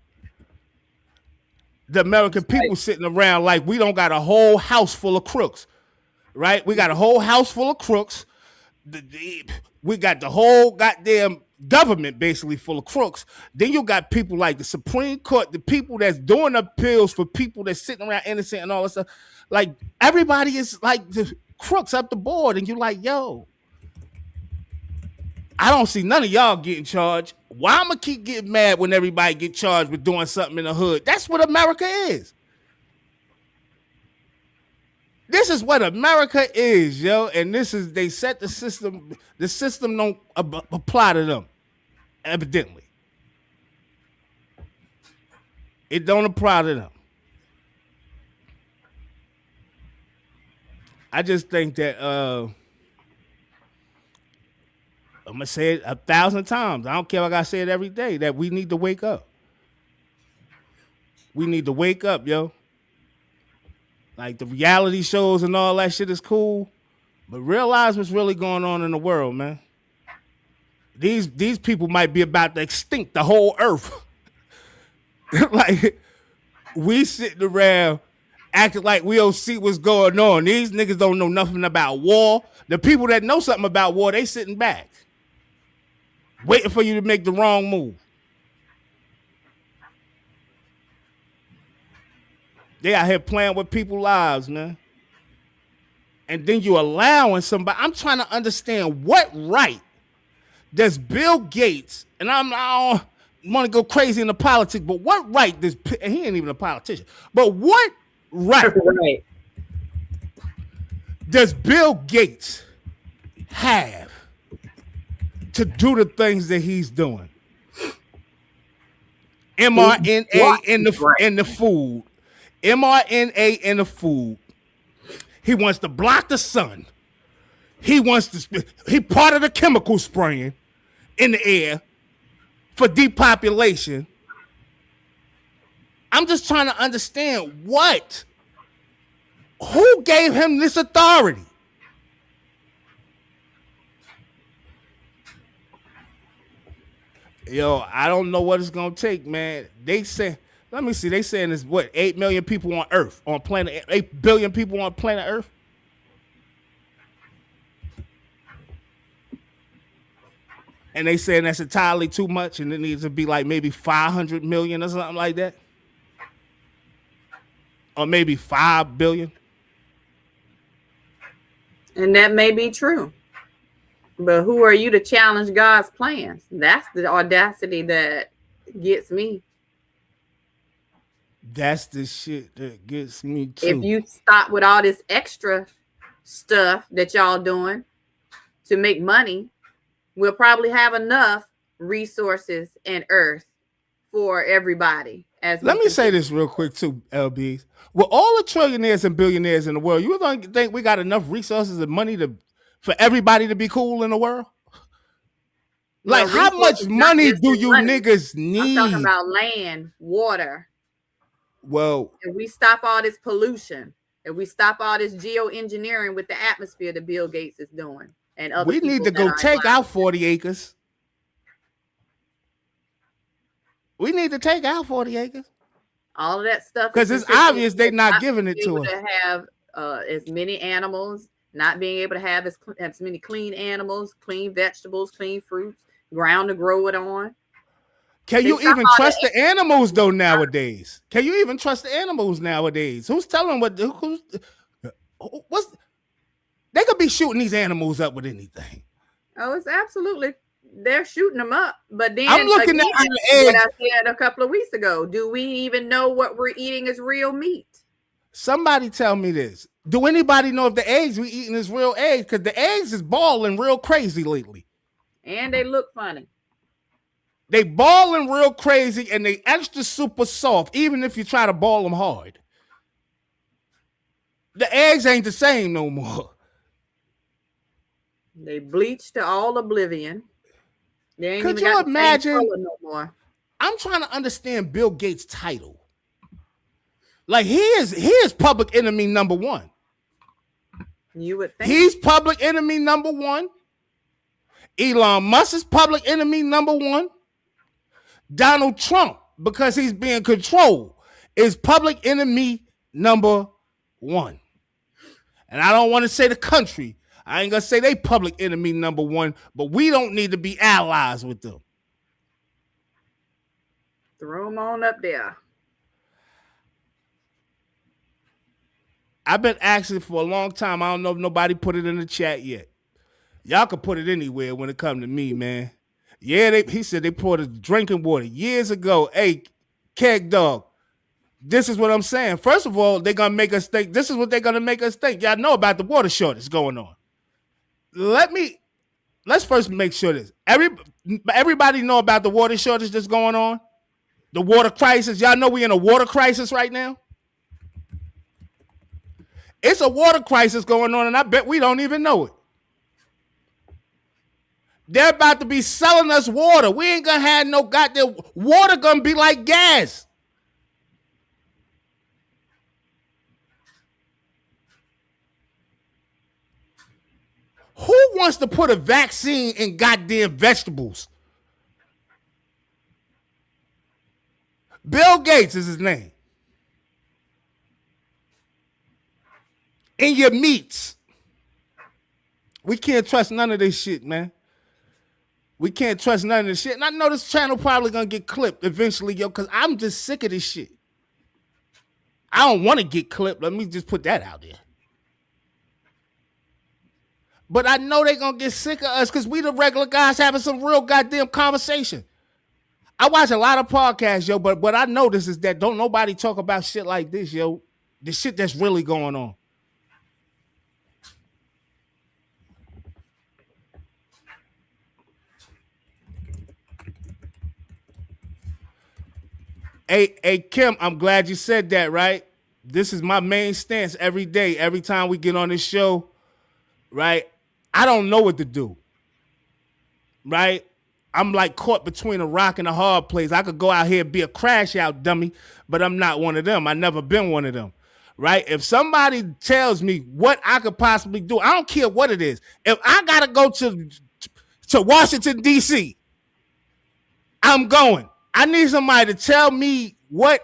The American people sitting around like we don't got a whole house full of crooks, right? We got a whole house full of crooks. We got the whole goddamn government basically full of crooks. Then you got people like the Supreme Court, the people that's doing appeals for people that's sitting around innocent and all that stuff. Like everybody is like the crooks up the board, and you're like, yo, I don't see none of y'all getting charged. Why I'm gonna keep getting mad when everybody get charged with doing something in the hood? That's what America is. This is what America is, yo. And they set the system. The system don't apply to them, evidently. It don't apply to them. I just think that I'm gonna say it 1,000 times. I don't care if I gotta say it every day, that we need to wake up. We need to wake up, yo. Like the reality shows and all that shit is cool, but realize what's really going on in the world, man. These people might be about to extinct the whole earth. Like we sitting around acting like we don't see what's going on. These niggas don't know nothing about war. The people that know something about war, they sitting back, waiting for you to make the wrong move. They out here playing with people's lives, man. And then you allowing somebody. I'm trying to understand what right does Bill Gates, and I don't want to go crazy in the politics, but what right does, he ain't even a politician, but what right does Bill Gates have to do the things that he's doing? mRNA in the food. mRNA in the food. He wants to block the sun. He part of the chemical spraying in the air for depopulation. I'm just trying to understand who gave him this authority? Yo, I don't know what it's gonna take, man. They say, let me see. They saying there's 8 million people on Earth, on planet 8 billion people on planet Earth. And they saying that's entirely too much, and it needs to be like maybe 500 million or something like that, or maybe 5 billion. And that may be true, but who are you to challenge God's plans? That's the audacity that gets me. That's the shit that gets me too. If you stop with all this extra stuff that y'all doing to make money, we'll probably have enough resources and earth for everybody. Let me say this real quick too, LBs. With all the trillionaires and billionaires in the world, you don't think we got enough resources and money for everybody to be cool in the world? Like, how much money do you niggas need? I'm talking about land, water. Well, if we stop all this pollution, if we stop all this geoengineering with the atmosphere that Bill Gates is doing, and other we need to go take out 40 acres. We need to take out 40 acres. All of that stuff. Because it's obvious they're not giving it to us. To have as many animals, not being able to have as many clean animals, clean vegetables, clean fruits, ground to grow it on. Can you even trust the animals though nowadays? Can you even trust the animals nowadays? Who's telling what's they could be shooting these animals up with anything. Oh, it's absolutely, they're shooting them up. But then I'm looking again, at what I said a couple of weeks ago. Do we even know what we're eating is real meat? Somebody tell me this. Do anybody know if the eggs we eating is real eggs? Because the eggs is balling real crazy lately. And they look funny. They balling real crazy and they extra super soft, even if you try to ball them hard. The eggs ain't the same no more. They bleached to all oblivion. They ain't Could even you got imagine? the same color no more. I'm trying to understand Bill Gates' title. Like he is public enemy number one. You would think he's public enemy number one. Elon Musk is public enemy number one. Donald Trump, because he's being controlled, is public enemy number one. And I don't want to say the country. I ain't gonna say they public enemy number one, but we don't need to be allies with them. Throw them on up there. I've been asking for a long time. I don't know if nobody put it in the chat yet. Y'all can put it anywhere when it comes to me, man. Yeah, he said they poured his drinking water years ago. Hey, Keg Dog, this is what I'm saying. First of all, they're going to make us think. This is what they're going to make us think. Y'all know about the water shortage going on. Let's first make sure this. Everybody know about the water shortage that's going on? The water crisis. Y'all know we in a water crisis right now? It's a water crisis going on, and I bet we don't even know it. They're about to be selling us water. We ain't gonna have no goddamn water. Gonna be like gas. Who wants to put a vaccine in goddamn vegetables? Bill Gates is his name. In your meats. We can't trust none of this shit, man. We can't trust none of this shit. And I know this channel probably gonna get clipped eventually, yo, because I'm just sick of this shit. I don't want to get clipped. Let me just put that out there. But I know they gonna get sick of us because we the regular guys having some real goddamn conversation. I watch a lot of podcasts, yo, but what I notice is that don't nobody talk about shit like this, yo. The shit that's really going on. Hey, Kim, I'm glad you said that, right? This is my main stance every day, every time we get on this show, right? I don't know what to do, right? I'm like caught between a rock and a hard place. I could go out here and be a crash out dummy, but I'm not one of them. I've never been one of them, right? If somebody tells me what I could possibly do, I don't care what it is. If I got to go to Washington, D.C., I'm going. I need somebody to tell me what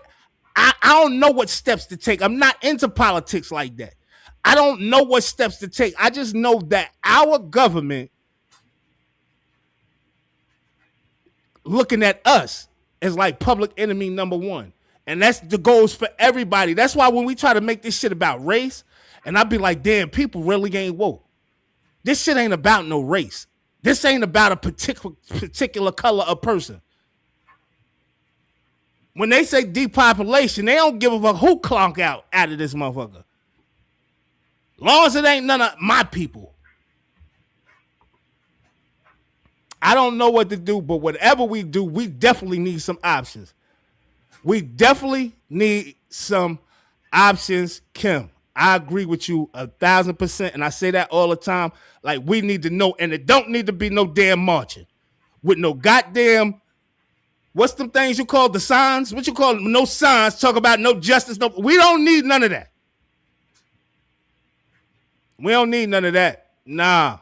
I don't know what steps to take. I'm not into politics like that. I don't know what steps to take. I just know that our government looking at us as like public enemy number one. And that's the goals for everybody. That's why when we try to make this shit about race, and I be like, damn, people really ain't woke. This shit ain't about no race. This ain't about a particular color of person. When they say depopulation, they don't give a fuck who clonk out of this motherfucker. Long as it ain't none of my people. I don't know what to do, but whatever we do, we definitely need some options. We definitely need some options, Kim. I agree with you 1,000%, and I say that all the time. Like, we need to know, and it don't need to be no damn marching with no goddamn, what's them things you call the signs? What you call them? No signs, talk about no justice. No, we don't need none of that. We don't need none of that. Nah.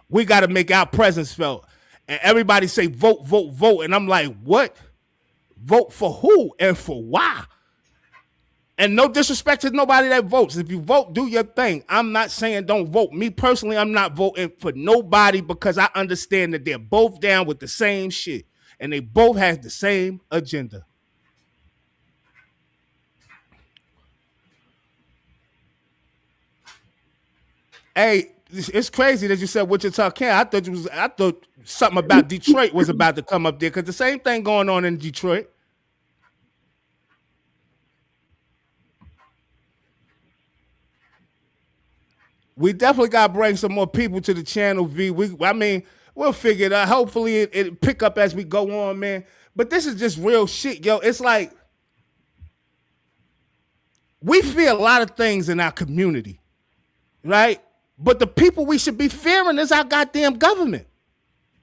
We got to make our presence felt. And everybody say vote, vote, vote. And I'm like, what? Vote for who and for why? And no disrespect to nobody that votes. If you vote, do your thing. I'm not saying don't vote. Me personally, I'm not voting for nobody because I understand that they're both down with the same shit. And they both have the same agenda. Hey, it's crazy that you said Wichita, Kansas. I thought something about Detroit was about to come up there because the same thing going on in Detroit. We definitely got to bring some more people to the channel, V. We'll figure it out. Hopefully it pick up as we go on, man. But this is just real shit, yo. It's like we fear a lot of things in our community, right? But the people we should be fearing is our goddamn government.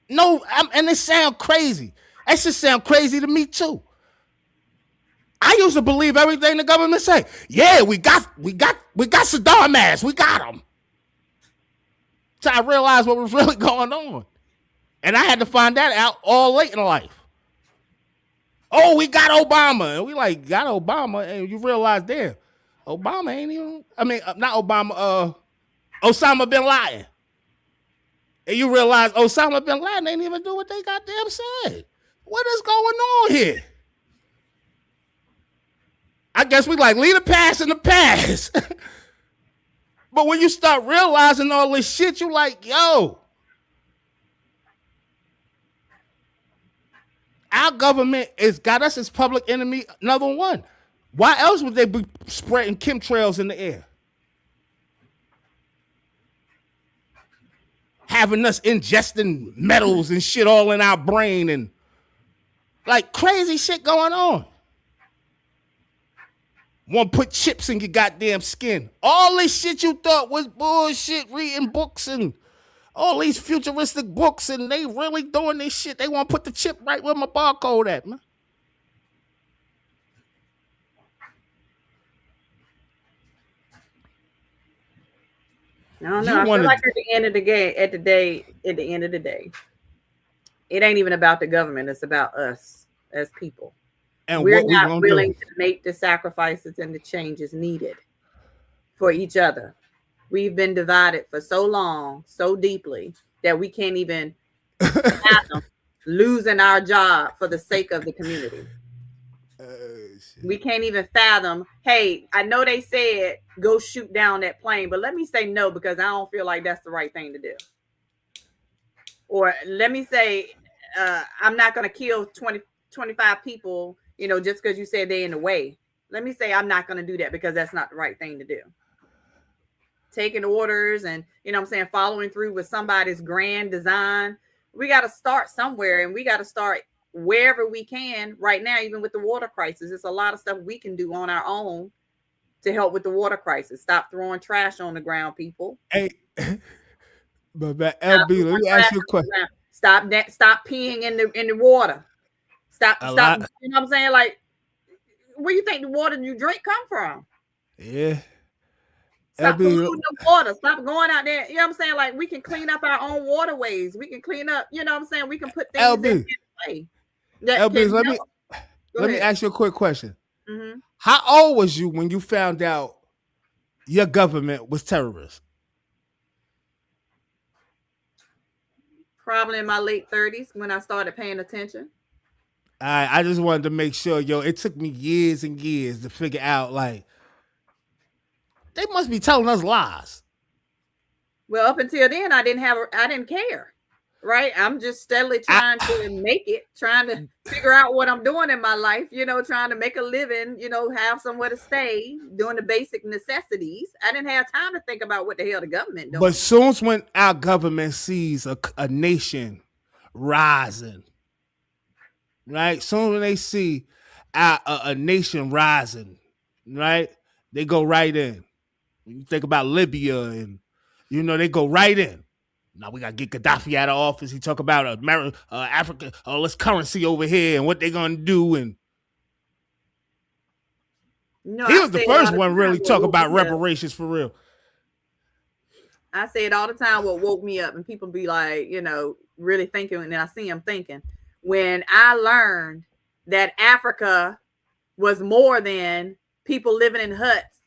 No, and it sounds crazy. That should sound crazy to me too. I used to believe everything the government say. Yeah, we got Saddam ass. We got him. So I realized what was really going on. And I had to find that out all late in life. Oh, we got Obama. And we like, got Obama. And you realize, damn, Obama ain't even, not Obama, Osama bin Laden. And you realize Osama bin Laden ain't even do what they goddamn said. What is going on here? I guess we like leave the past in the past. But when you start realizing all this shit, you like, yo, our government has got us as public enemy number one. Why else would they be spreading chemtrails in the air? Having us ingesting metals and shit all in our brain and like crazy shit going on. Want to put chips in your goddamn skin. All this shit you thought was bullshit, reading books and all these futuristic books, and they really doing this shit. They want to put the chip right where my barcode at, man. I don't know. I feel like at the end of the day, it ain't even about the government. It's about us as people. And we're not willing to make the sacrifices and the changes needed for each other. We've been divided for so long, so deeply, that we can't even fathom losing our job for the sake of the community. We can't even fathom, hey, I know they said go shoot down that plane, but let me say no because I don't feel like that's the right thing to do. Or let me say I'm not going to kill 20, 25 people, just because you said they're in the way. Let me say I'm not going to do that because that's not the right thing to do. Taking orders and, following through with somebody's grand design. We got to start somewhere, and we got to start wherever we can right now, even with the water crisis. There's a lot of stuff we can do on our own to help with the water crisis. Stop throwing trash on the ground, people. Hey, but LB, let me ask you a question. Stop peeing in the water. Stop. You know what I'm saying? Like, where you think the water you drink come from? Yeah. Stop polluting the water. Stop going out there. You know what I'm saying? Like, we can clean up our own waterways. We can clean up, you know what I'm saying? We can put things in play. LB, let me ask you a quick question. Mm-hmm. How old was you when you found out your government was terrorist? Probably in my late 30s when I started paying attention. I just wanted to make sure, it took me years and years to figure out, like, they must be telling us lies. Well, up until then, I didn't care. right? I'm just steadily trying to make it, trying to figure out what I'm doing in my life, trying to make a living, have somewhere to stay, doing the basic necessities. I didn't have time to think about what the hell the government doing. But soon as when our government sees a nation rising, right? Soon when they see a nation rising, right? They go right in. You think about Libya and, they go right in. Now we got to get Gaddafi out of office. He talk about Africa, let's currency over here and what they going to do. And he was the first one really talk about reparations for real. I say it all the time, what woke me up, and people be like, really thinking, and I see them thinking. When I learned that Africa was more than people living in huts,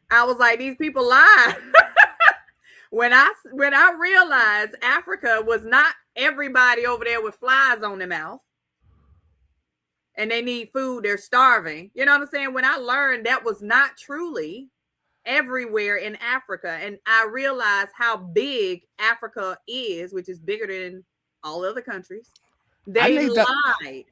I was like, these people lie. when I realized Africa was not everybody over there with flies on their mouth and they need food, they're starving. You know what I'm saying? When I learned that was not truly everywhere in Africa, and I realized how big Africa is, which is bigger than all other countries, they lied.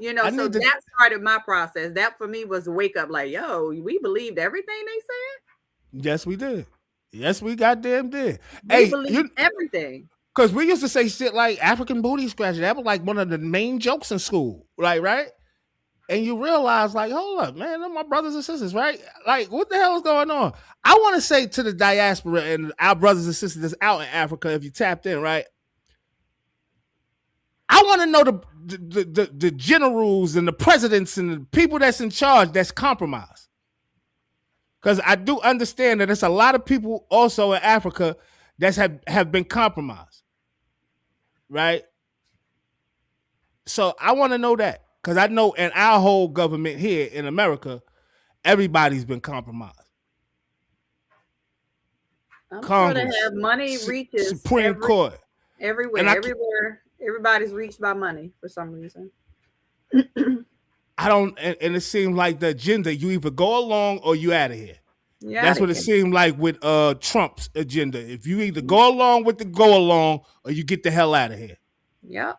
That started my process. That for me was a wake up, like, yo, we believed everything they said. Yes, we did. Yes, we goddamn did. We believed everything. Because we used to say shit like African booty scratcher. That was like one of the main jokes in school, like, right? And you realize, like, hold up, man, they're my brothers and sisters, right? Like, what the hell is going on? I want to say to the diaspora and our brothers and sisters that's out in Africa, if you tapped in, right? I want to know the generals and the presidents and the people that's in charge that's compromised. Because I do understand that there's a lot of people also in Africa that have been compromised. Right? So I want to know that. Because I know in our whole government here in America, everybody's been compromised. I'm Congress, sure they have money reaches Supreme Court. Everywhere. Everybody's reached by money for some reason. I don't, and it seems like the agenda, you either go along or you out of here. That's what it seemed like with Trump's agenda. If you either go along with the go along or you get the hell out of here. Yep.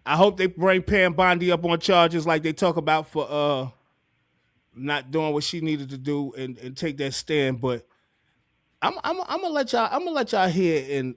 I hope they bring Pam Bondi up on charges like they talk about for not doing what she needed to do and take that stand. But I'm gonna let y'all hear and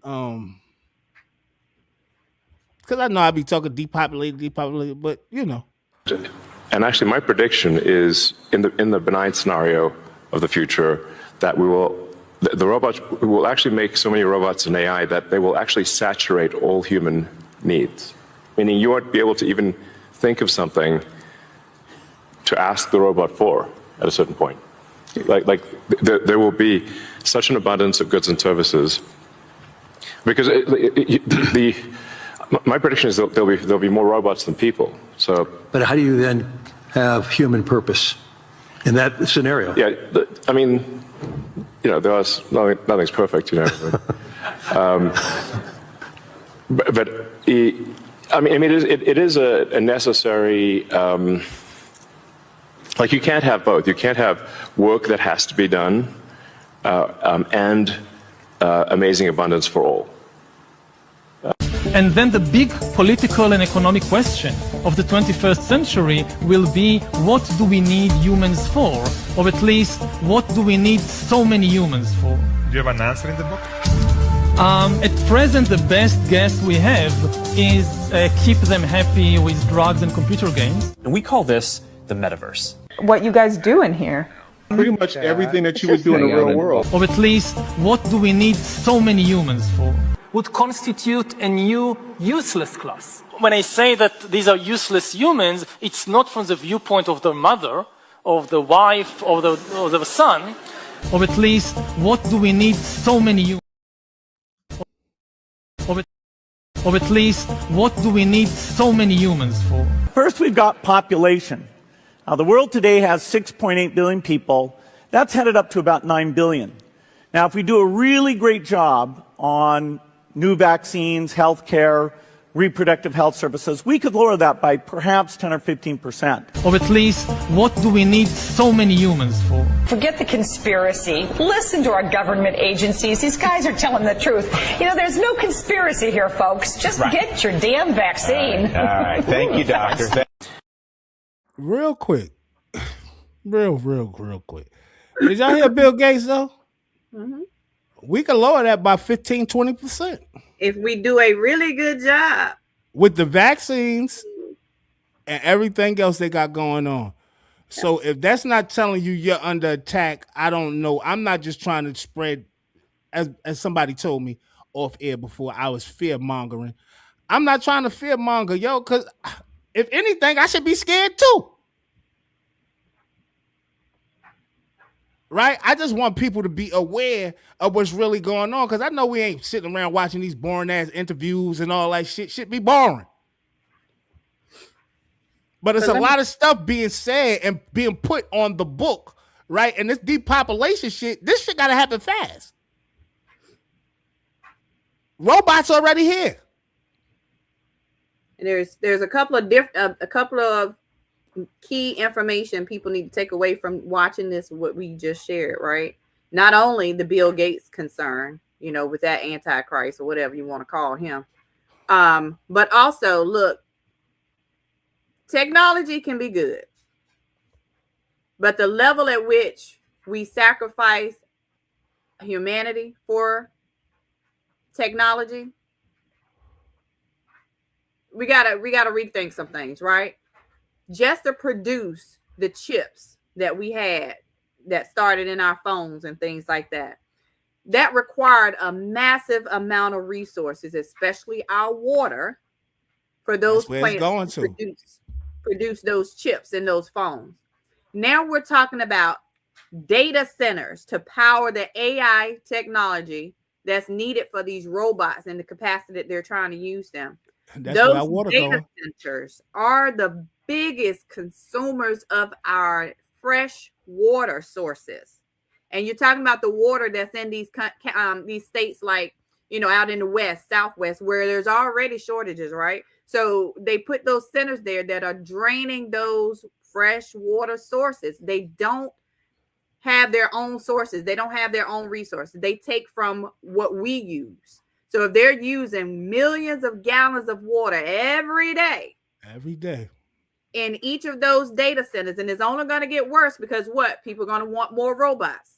because I know I be talking depopulated, but And actually, my prediction is in the benign scenario of the future that the robots will actually make so many robots and AI that they will actually saturate all human needs. Meaning you won't be able to even think of something to ask the robot for at a certain point. Like there will be such an abundance of goods and services because my prediction is there'll be more robots than people. So, but how do you then have human purpose in that scenario? Yeah, I mean, nothing's perfect, but it is a necessary. Like you can't have both. You can't have work that has to be done and amazing abundance for all. And then the big political and economic question of the 21st century will be, what do we need humans for? Or at least, what do we need so many humans for? Do you have an answer in the book? At present, the best guess we have is keep them happy with drugs and computer games. And we call this the metaverse. What you guys do in here? Pretty much everything that you would do in the real world. Or at least, what do we need so many humans for? Would constitute a new useless class. When I say that these are useless humans, it's not from the viewpoint of the mother, of the wife, or the son. Or at least, what do we need so many humans? Or at least, what do we need so many humans for? First, we've got population. The world today has 6.8 billion people. That's headed up to about 9 billion. Now, if we do a really great job on new vaccines, healthcare, reproductive health services, we could lower that by perhaps 10 or 15%. Or at least, what do we need so many humans for? Forget the conspiracy. Listen to our government agencies. These guys are telling the truth. You know, there's no conspiracy here, folks. Just get your damn vaccine. All right. Thank you, doctor. Real quick. Real quick. Did y'all hear Bill Gates, though? Mm-hmm. We can lower that by 15, 20%. If we do a really good job. With the vaccines and everything else they got going on. So if that's not telling you you're under attack, I don't know. I'm not just trying to spread, as somebody told me off air before, I was fear mongering. I'm not trying to fear monger, because if anything, I should be scared too. Right? I just want people to be aware of what's really going on, because I know we ain't sitting around watching these boring ass interviews and all that shit. Shit be boring. But it's a lot of stuff being said and being put on the book, right? And this depopulation shit, this shit got to happen fast. Robots already here. And there's a couple of key information people need to take away from watching this, what we just shared, right? Not only the Bill Gates concern, with that Antichrist or whatever you want to call him, but also, look, technology can be good, but the level at which we sacrifice humanity for technology, we gotta rethink some things, right? Just to produce the chips that we had that started in our phones and things like that, that required a massive amount of resources, especially our water, for those plants to produce those chips in those phones. Now we're talking about data centers to power the AI technology that's needed for these robots and the capacity that they're trying to use them. Those data centers are the biggest consumers of our fresh water sources. And you're talking about the water that's in these states like, out in the West, Southwest, where there's already shortages, right? So they put those centers there that are draining those fresh water sources. They don't have their own sources. They don't have their own resources. They take from what we use. So if they're using millions of gallons of water every day in each of those data centers, and it's only going to get worse because people are going to want more robots.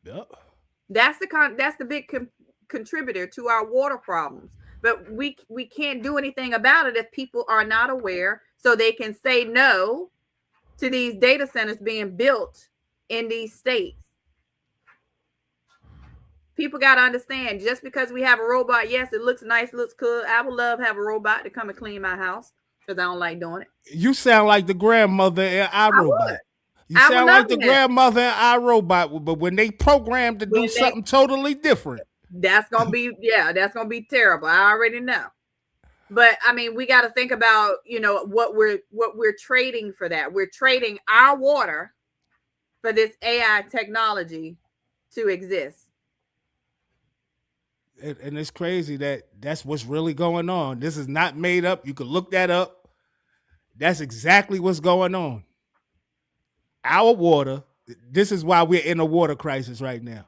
Yep. That's the big contributor to our water problems. But we can't do anything about it if people are not aware, so they can say no to these data centers being built in these states. People got to understand, just because we have a robot, yes, it looks nice, looks cool. I would love to have a robot to come and clean my house because I don't like doing it. You sound like the grandmother in iRobot. You sound like the grandmother in iRobot, but when they programmed to do something totally different. That's gonna be terrible. I already know. But I mean, we got to think about, what we're trading for that. We're trading our water for this AI technology to exist. And it's crazy that's what's really going on. This is not made up. You can look that up. That's exactly what's going on. Our water. This is why we're in a water crisis right now.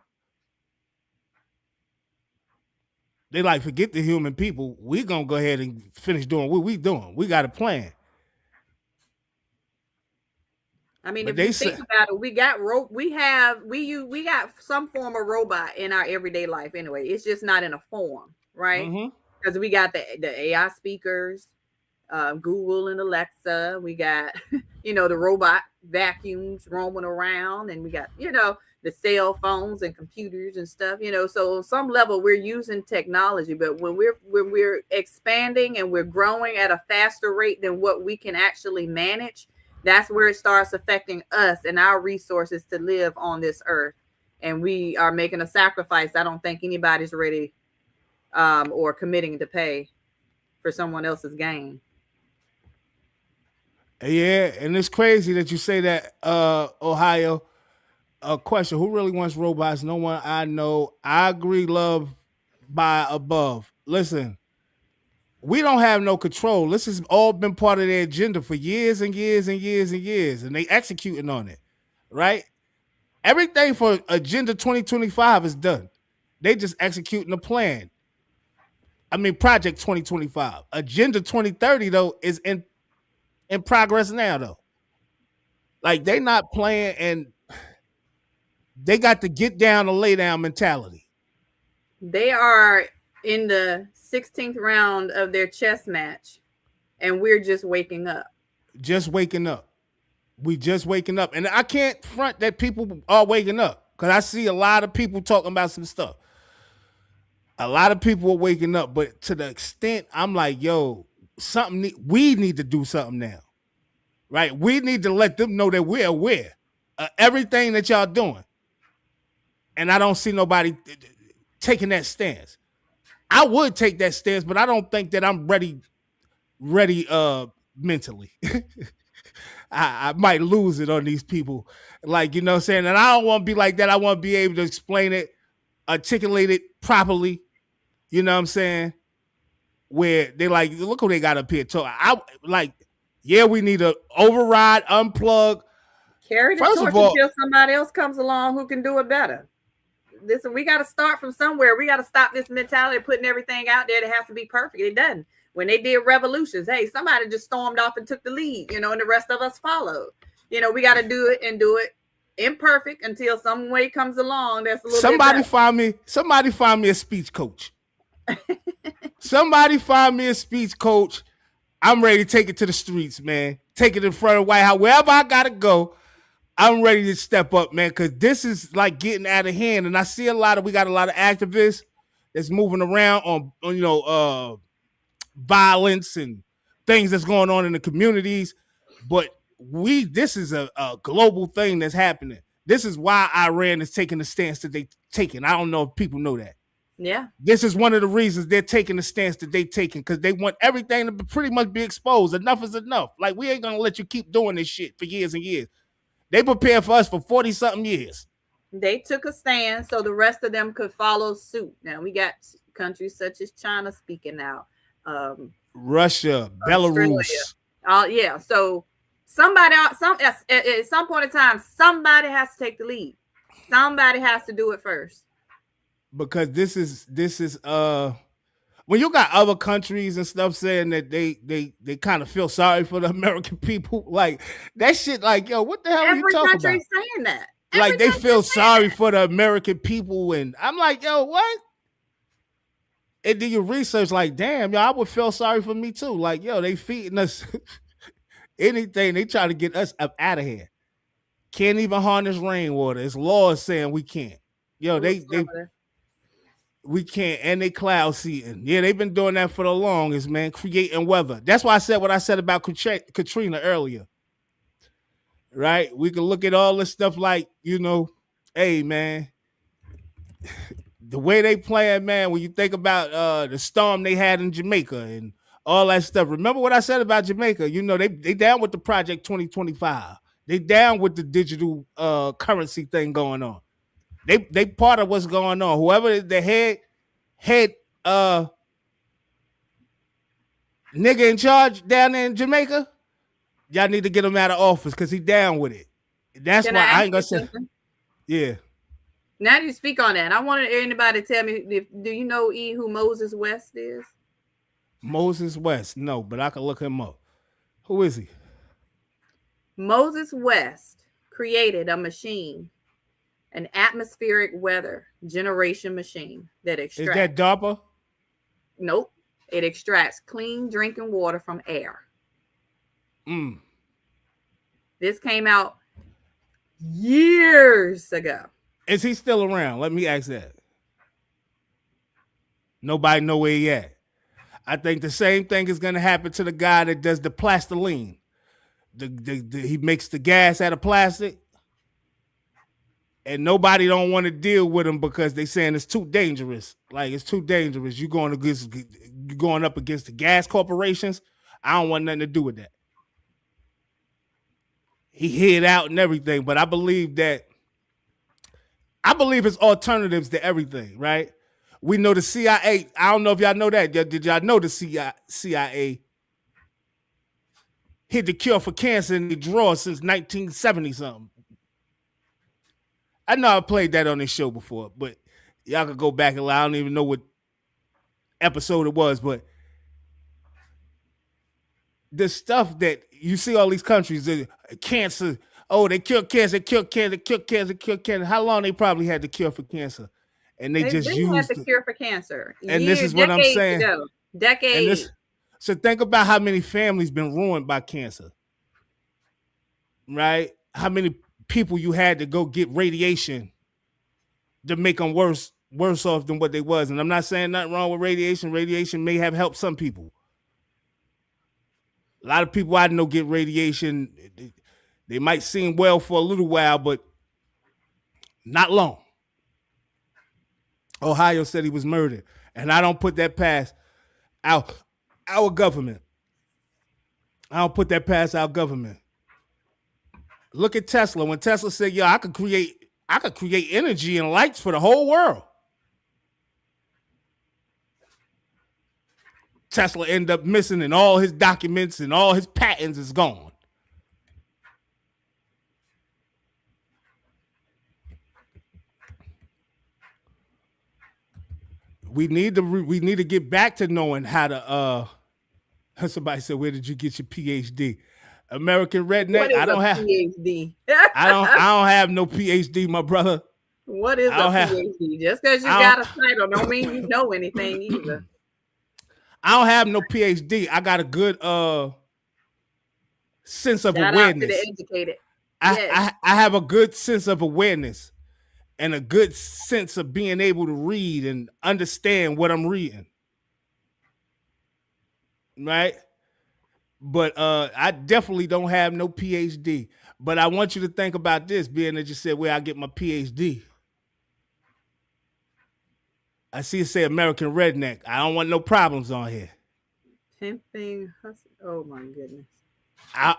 They like, forget the human people. We're going to go ahead and finish doing what we're doing. We got a plan. I mean, if you think about it, we got some form of robot in our everyday life anyway. It's just not in a form, right? Because we got the AI speakers, Google and Alexa. We got, the robot vacuums roaming around, and we got, the cell phones and computers and stuff, so on some level we're using technology, but when we're expanding and we're growing at a faster rate than what we can actually manage, that's where it starts affecting us and our resources to live on this earth. And we are making a sacrifice I don't think anybody's ready or committing to pay for someone else's gain. Yeah, and it's crazy that you say that, Ohio. A question: who really wants robots? No one I know. I agree. Love by above. Listen, we don't have no control. This has all been part of their agenda for years and years and years and years, and they executing on it, right? Everything for Agenda 2025 is done. They just executing the plan. I mean, Project 2025. Agenda 2030, though, is in progress now, though. Like, they not playing, and they got the get down and lay down mentality. They are in the 16th round of their chess match, and we're just waking up. Just waking up. We just waking up. And I can't front that people are waking up, because I see a lot of people talking about some stuff. A lot of people are waking up, but to the extent I'm like, yo, we need to do something now, right? We need to let them know that we're aware of everything that y'all doing. And I don't see nobody taking that stance. I would take that stance, but I don't think that I'm ready mentally. I might lose it on these people. Like, you know what I'm saying? And I don't want to be like that. I want to be able to explain it, articulate it properly. You know what I'm saying? Where they like, look who they got up here. So I like, yeah, we need to override, unplug. Carry the torch until somebody else comes along who can do it better. Listen, we got to start from somewhere. We got to stop this mentality of putting everything out there that has to be perfect. It doesn't. When they did revolutions, hey, somebody just stormed off and took the lead, you know, and the rest of us followed. You know, we got to do it and do it imperfect until some way comes along that's a little somebody find me a speech coach. Somebody find me a speech coach. I'm ready to take it to the streets, man. Take it in front of the White House. Wherever I gotta go, I'm ready to step up, man, because this is like getting out of hand. And I see we got a lot of activists that's moving around on violence and things that's going on in the communities. But this is a global thing that's happening. This is why Iran is taking the stance that they taking. I don't know if people know that. Yeah. This is one of the reasons they're taking the stance that they taking, because they want everything to pretty much be exposed. Enough is enough. Like, we ain't going to let you keep doing this shit for years and years. They prepared for us for 40-something years. They took a stand so the rest of them could follow suit. Now, we got countries such as China speaking out. Russia, Belarus. Yeah. So somebody at some point in time, somebody has to take the lead. Somebody has to do it first. Because this is when you got other countries and stuff saying that they kind of feel sorry for the American people, like that shit, like, yo, what the hell are you talking about? Every country's saying that. Like, they feel sorry for the American people, and I'm like, yo, what? And do your research, like, damn, yo, I would feel sorry for me too. Like, yo, they feeding us anything. They try to get us up out of here. Can't even harness rainwater. It's laws saying we can't. Yo, we can't, and they cloud seeding. Yeah, they've been doing that for the longest, man, creating weather. That's why I said what I said about Katrina earlier. Right? We can look at all this stuff like, hey, man, the way they playing, man, when you think about the storm they had in Jamaica and all that stuff. Remember what I said about Jamaica? They down with the Project 2025. They down with the digital currency thing going on. They part of what's going on. Whoever the head nigga in charge down there in Jamaica, y'all need to get him out of office because he down with it. That's why I ain't gonna say. Yeah. Now you speak on that. I wanted anybody to tell me, do you know who Moses West is? Moses West, no, but I can look him up. Who is he? Moses West created a machine. An atmospheric weather generation machine that extracts. Is that DARPA? Nope. It extracts clean drinking water from air. This came out years ago. Is he still around? Let me ask that. Nobody know where he at. I think the same thing is going to happen to the guy that does the plastiline. He makes the gas out of plastic. And nobody don't want to deal with him because they saying it's too dangerous. Like, it's too dangerous. You're going up against the gas corporations. I don't want nothing to do with that. He hid out and everything, but I believe it's alternatives to everything, right? We know the CIA. I don't know if y'all know that. Did y'all know the CIA hid the cure for cancer in the drawer since 1970 something? I know I played that on this show before, but y'all could go back and I don't even know what episode it was, but the stuff that you see all these countries, cancer, they kill cancer, kill cancer, kill cancer, kill cancer. How long they probably had the cure for cancer? And they just didn't have used the cure for cancer. And this is what I'm saying. Decades. So think about how many families been ruined by cancer, right? How many people you had to go get radiation to make them worse off than what they was. And I'm not saying nothing wrong with radiation. Radiation may have helped some people. A lot of people I know get radiation. They might seem well for a little while, but not long. Ohio said he was murdered. And I don't put that past our government. I don't put that past our government. Look at Tesla. When Tesla said, I could create energy and lights for the whole world. Tesla ended up missing and all his documents and all his patents is gone. We need to get back to knowing how to somebody said, where did you get your PhD? American redneck. I don't have PhD. I don't have no PhD, my brother. What is a PhD? Just because you got a title don't mean you know anything either. I don't have no PhD. I got a good sense of Shout awareness. Out to the educated. I have a good sense of awareness and a good sense of being able to read and understand what I'm reading. Right? But I definitely don't have no PhD. But I want you to think about this, being that you said where I get my PhD. I see it say American redneck. I don't want no problems on here. Pimping. Oh my goodness. I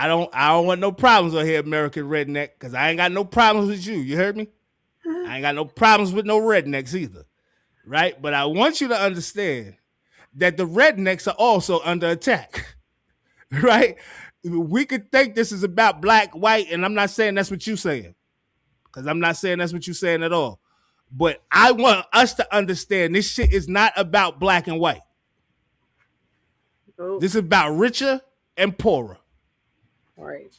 don't want no problems on here, American redneck, because I ain't got no problems with you. You heard me? I ain't got no problems with no rednecks either. Right? But I want you to understand that the rednecks are also under attack. Right? We could think this is about black, white, and I'm not saying that's what you're saying. Because I'm not saying that's what you're saying at all. But I want us to understand this shit is not about black and white. Oh. This is about richer and poorer. All right.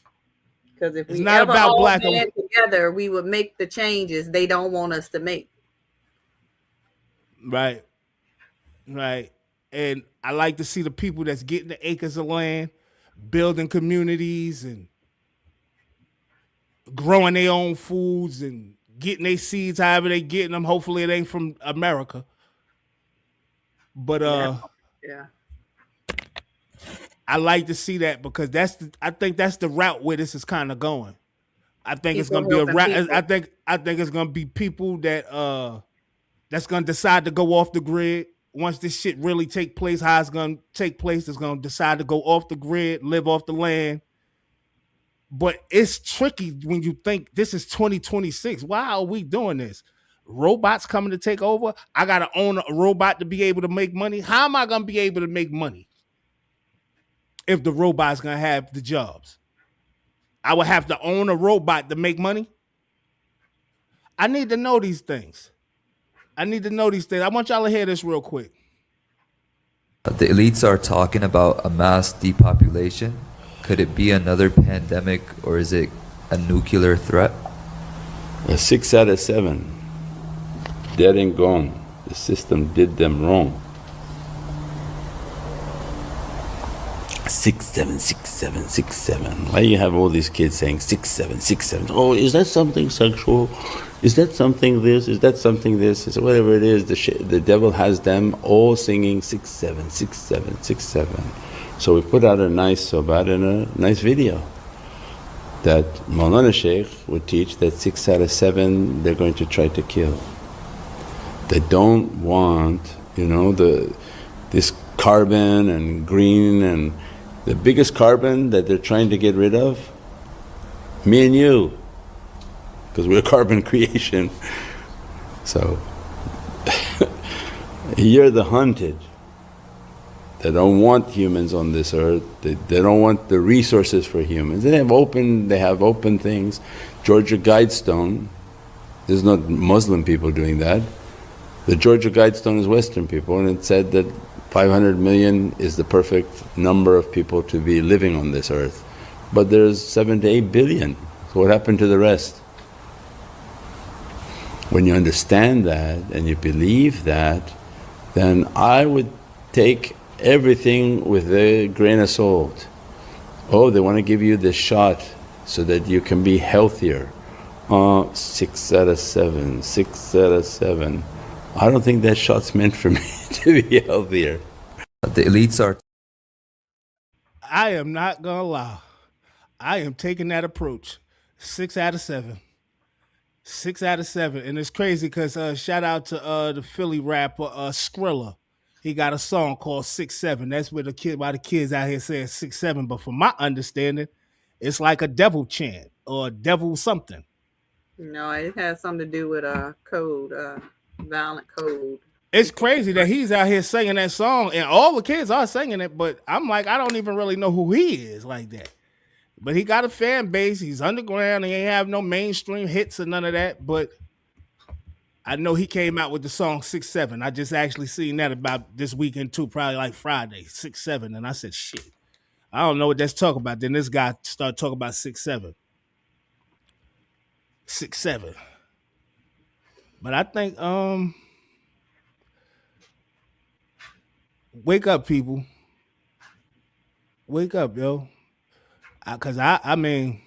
Because if it's we not ever about all black band together, we would make the changes they don't want us to make. Right. Right. And I like to see the people that's getting the acres of land, building communities and growing their own foods and getting their seeds however they getting them. Hopefully it ain't from America. But yeah. I like to see that because I think that's the route where this is kind of going. I think it's gonna be a route. I think it's gonna be people that that's gonna decide to go off the grid. Once this shit really take place, how it's gonna take place, it's gonna decide to go off the grid, live off the land. But it's tricky when you think this is 2026. Why are we doing this? Robots coming to take over? I gotta own a robot to be able to make money. How am I gonna be able to make money if the robot's gonna have the jobs? I would have to own a robot to make money. I need to know these things. I want y'all to hear this real quick. The elites are talking about a mass depopulation. Could it be another pandemic, or is it a nuclear threat? 6 out of 7, dead and gone. The system did them wrong. 6, 7, 6, 7, 6, 7. Why you have all these kids saying 6, 7, 6, 7? Oh, is that something sexual? Is that something this? Is that something this? Is whatever it is, the devil has them all singing 6, 7, 6, 7, 6, 7. So we put out a nice sobat and a nice video that Maulana Sheikh would teach that 6 out of 7 they're going to try to kill. They don't want, this carbon and green, and the biggest carbon that they're trying to get rid of, me and you, because we're carbon creation. So you're the hunted. They don't want humans on this earth. They don't want the resources for humans. They have open things. Georgia Guidestone, there's not Muslim people doing that. The Georgia Guidestone is Western people, and it said that 500 million is the perfect number of people to be living on this earth. But there's 7 to 8 billion. So what happened to the rest? When you understand that and you believe that, then I would take everything with a grain of salt. Oh, they want to give you this shot so that you can be healthier. 6 out of 7, 6 out of 7. I don't think that shot's meant for me to be healthier. The elites are. I am not gonna lie. I am taking that approach. 6 out of 7. 6 out of 7. And it's crazy because shout out to the Philly rapper Skrilla. He got a song called 6-7. That's why the kids out here saying 6-7. But from my understanding, it's like a devil chant or a devil something. No, it has something to do with code, violent code. It's crazy that he's out here singing that song and all the kids are singing it, but I'm like, I don't even really know who he is like that. But he got a fan base. He's underground. He ain't have no mainstream hits or none of that. But I know he came out with the song 6-7. I just actually seen that about this weekend too, probably like Friday, 6-7. And I said, shit, I don't know what that's talking about. Then this guy started talking about 6-7. 6-7. But I think, wake up, people. Wake up, yo. Because I mean,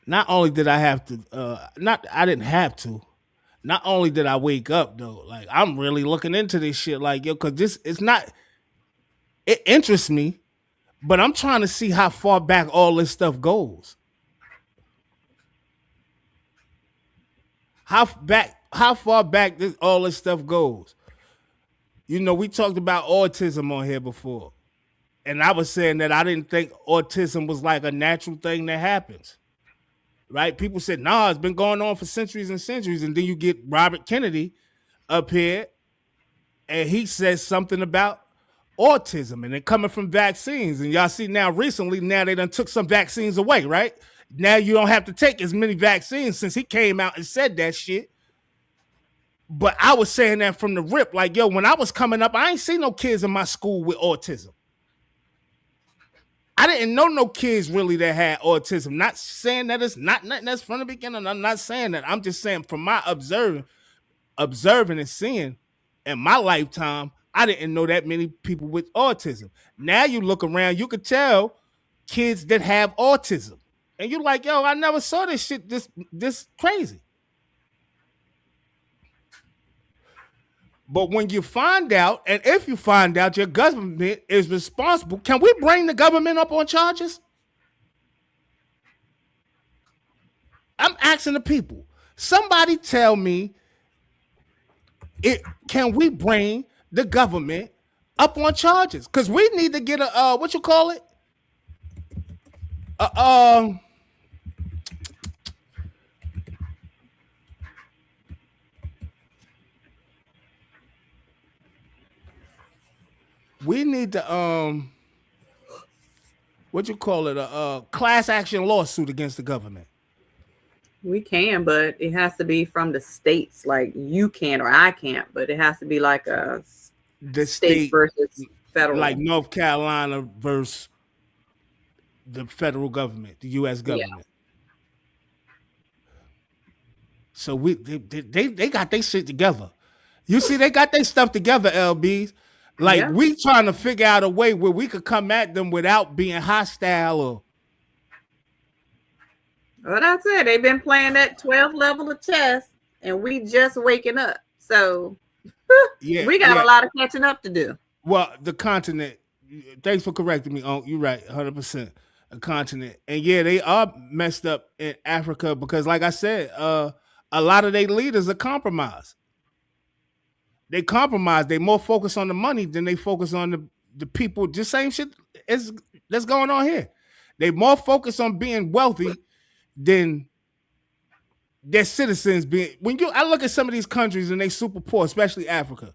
not only did I have to, I didn't have to. Not only did I wake up though, like I'm really looking into this shit, like yo, because it interests me, but I'm trying to see how far back all this stuff goes. How far back all this stuff goes. You know, we talked about autism on here before. And I was saying that I didn't think autism was like a natural thing that happens, right? People said, nah, it's been going on for centuries and centuries. And then you get Robert Kennedy up here and he says something about autism and it coming from vaccines. And y'all see now recently, now they done took some vaccines away, right? Now you don't have to take as many vaccines since he came out and said that shit. But I was saying that from the rip, like, yo, when I was coming up, I ain't seen no kids in my school with autism. I didn't know no kids really that had autism. Not saying that it's not nothing that's from the beginning. I'm not saying that. I'm just saying from my observing and seeing in my lifetime, I didn't know that many people with autism. Now you look around, you could tell kids that have autism. And you're like, yo, I never saw this shit this crazy. But when you find out, and if you find out your government is responsible, can we bring the government up on charges? I'm asking the people. Somebody tell me, can we bring the government up on charges? Because we need to get a, what you call it? We need to what you call it, a class action lawsuit against the government. We can, but it has to be from the states. Like you can or I can't, but it has to be like a state versus federal. Like North Carolina versus the federal government, the U.S. government. Yeah. So they got their shit together. You see, they got their stuff together, LBs. Like we trying to figure out a way where we could come at them without being hostile or. Well, that's it. They've been playing that 12 level of chess, and we just waking up. So we got a lot of catching up to do. Well, the continent. Thanks for correcting me. Oh, you're right, 100%. A continent, and they are messed up in Africa because, like I said, a lot of their leaders are compromised. They compromise. They more focus on the money than they focus on the people. Just same shit that's going on here. They more focus on being wealthy than their citizens being. I look at some of these countries and they super poor, especially Africa.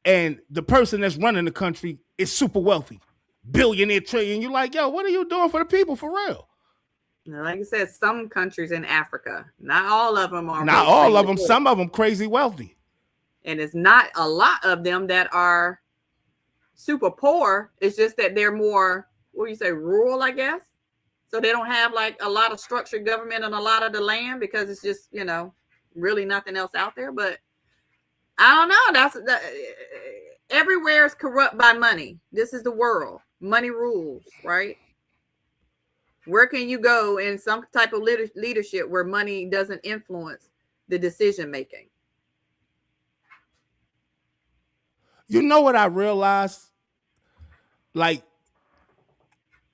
and the person that's running the country is super wealthy, billionaire, trillion. You're like, yo, what are you doing for the people for real? Like I said, some countries in Africa, not all of them are. Not all of them. Some of them crazy wealthy. And it's not a lot of them that are super poor. It's just that they're more, what do you say, rural, I guess. So they don't have like a lot of structured government on a lot of the land because it's just, really nothing else out there. But I don't know. Everywhere is corrupt by money. This is the world. Money rules, right? Where can you go in some type of leadership where money doesn't influence the decision making? You know what I realized? Like,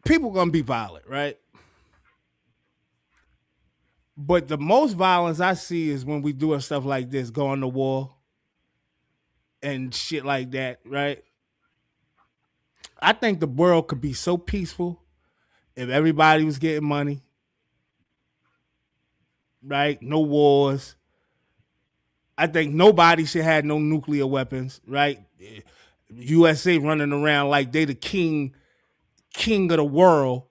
people gonna be violent, right? But the most violence I see is when we doing stuff like this, going to war and shit like that, right? I think the world could be so peaceful if everybody was getting money, right? No wars. I think nobody should have no nuclear weapons, right? USA running around like they the king of the world.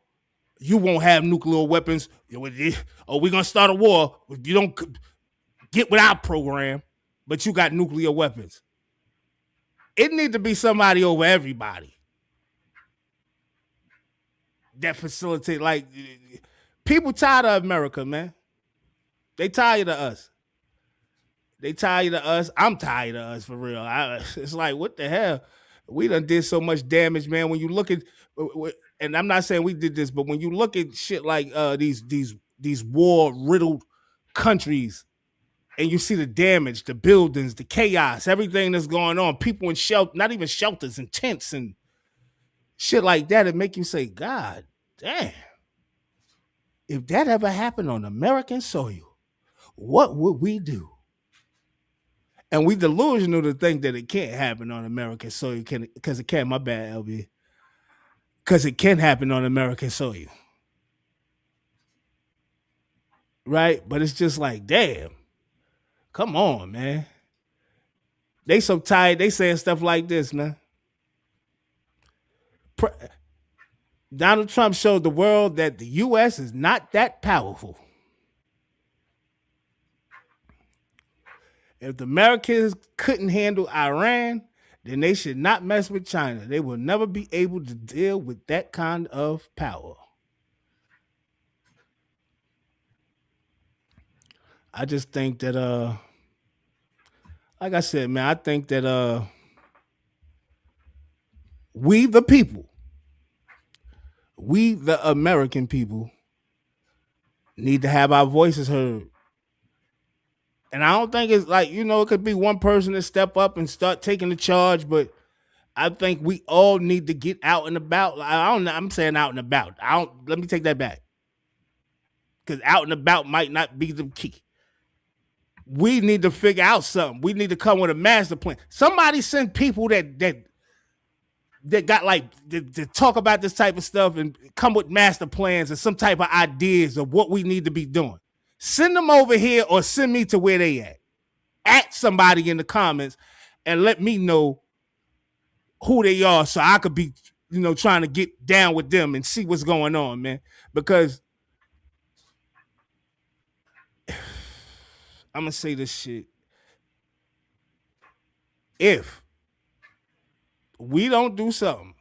You won't have nuclear weapons. Oh, we're gonna start a war. You don't get with our program, but you got nuclear weapons. It need to be somebody over everybody that facilitate. Like, people tired of America, man. They tired of us. I'm tired of us, for real. It's like, what the hell? We done did so much damage, man. When you look at, and I'm not saying we did this, but when you look at shit like these war-riddled countries, and you see the damage, the buildings, the chaos, everything that's going on, people in not even shelters and tents and shit like that, it make you say, God damn, if that ever happened on American soil, what would we do? And we delusional to think that it can't happen on American soil, because it can. My bad, LB. Because it can happen on American soil. Right? But it's just like, damn. Come on, man. They so tired. They saying stuff like this, man. Donald Trump showed the world that the U.S. is not that powerful. If the Americans couldn't handle Iran, then they should not mess with China. They will never be able to deal with that kind of power. I just think that, like I said, man, I think that we the people, we the American people, need to have our voices heard. And I don't think it's like, it could be one person to step up and start taking the charge, but I think we all need to get out and about. I'm saying out and about. Let me take that back. Because out and about might not be the key. We need to figure out something. We need to come with a master plan. Somebody send people that got like to talk about this type of stuff and come with master plans and some type of ideas of what we need to be doing. Send them over here or send me to where they at. At somebody in the comments and let me know who they are so I could be, trying to get down with them and see what's going on, man. Because I'm going to say this shit. If we don't do something,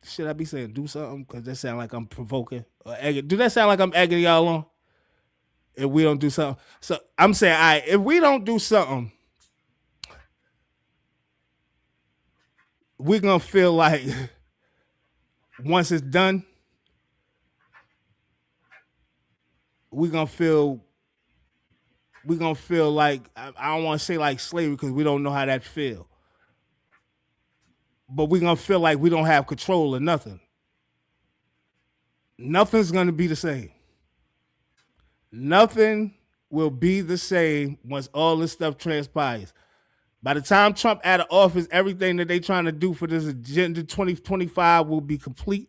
should I be saying do something? Because that sound like I'm provoking. Do that sound like I'm egging y'all on? If we don't do something. So I'm saying, all right, if we don't do something, we're going to feel like once it's done, we're going to feel like, I don't want to say like slavery because we don't know how that feel. But we're going to feel like we don't have control of nothing. Nothing's going to be the same. Nothing will be the same once all this stuff transpires. By the time Trump out of office, everything that they trying to do for this Agenda 2025 will be complete.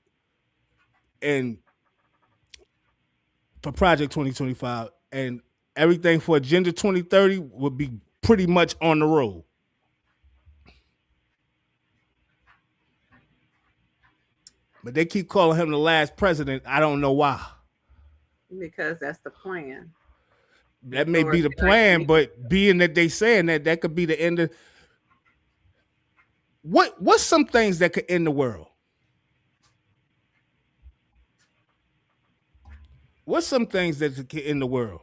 And for Project 2025. And everything for Agenda 2030 will be pretty much on the road. But they keep calling him the last president. I don't know why. Because that's the plan. That may be the plan, but being that they saying that could be the end of what's some things that could end the world? What's some things that could end the world?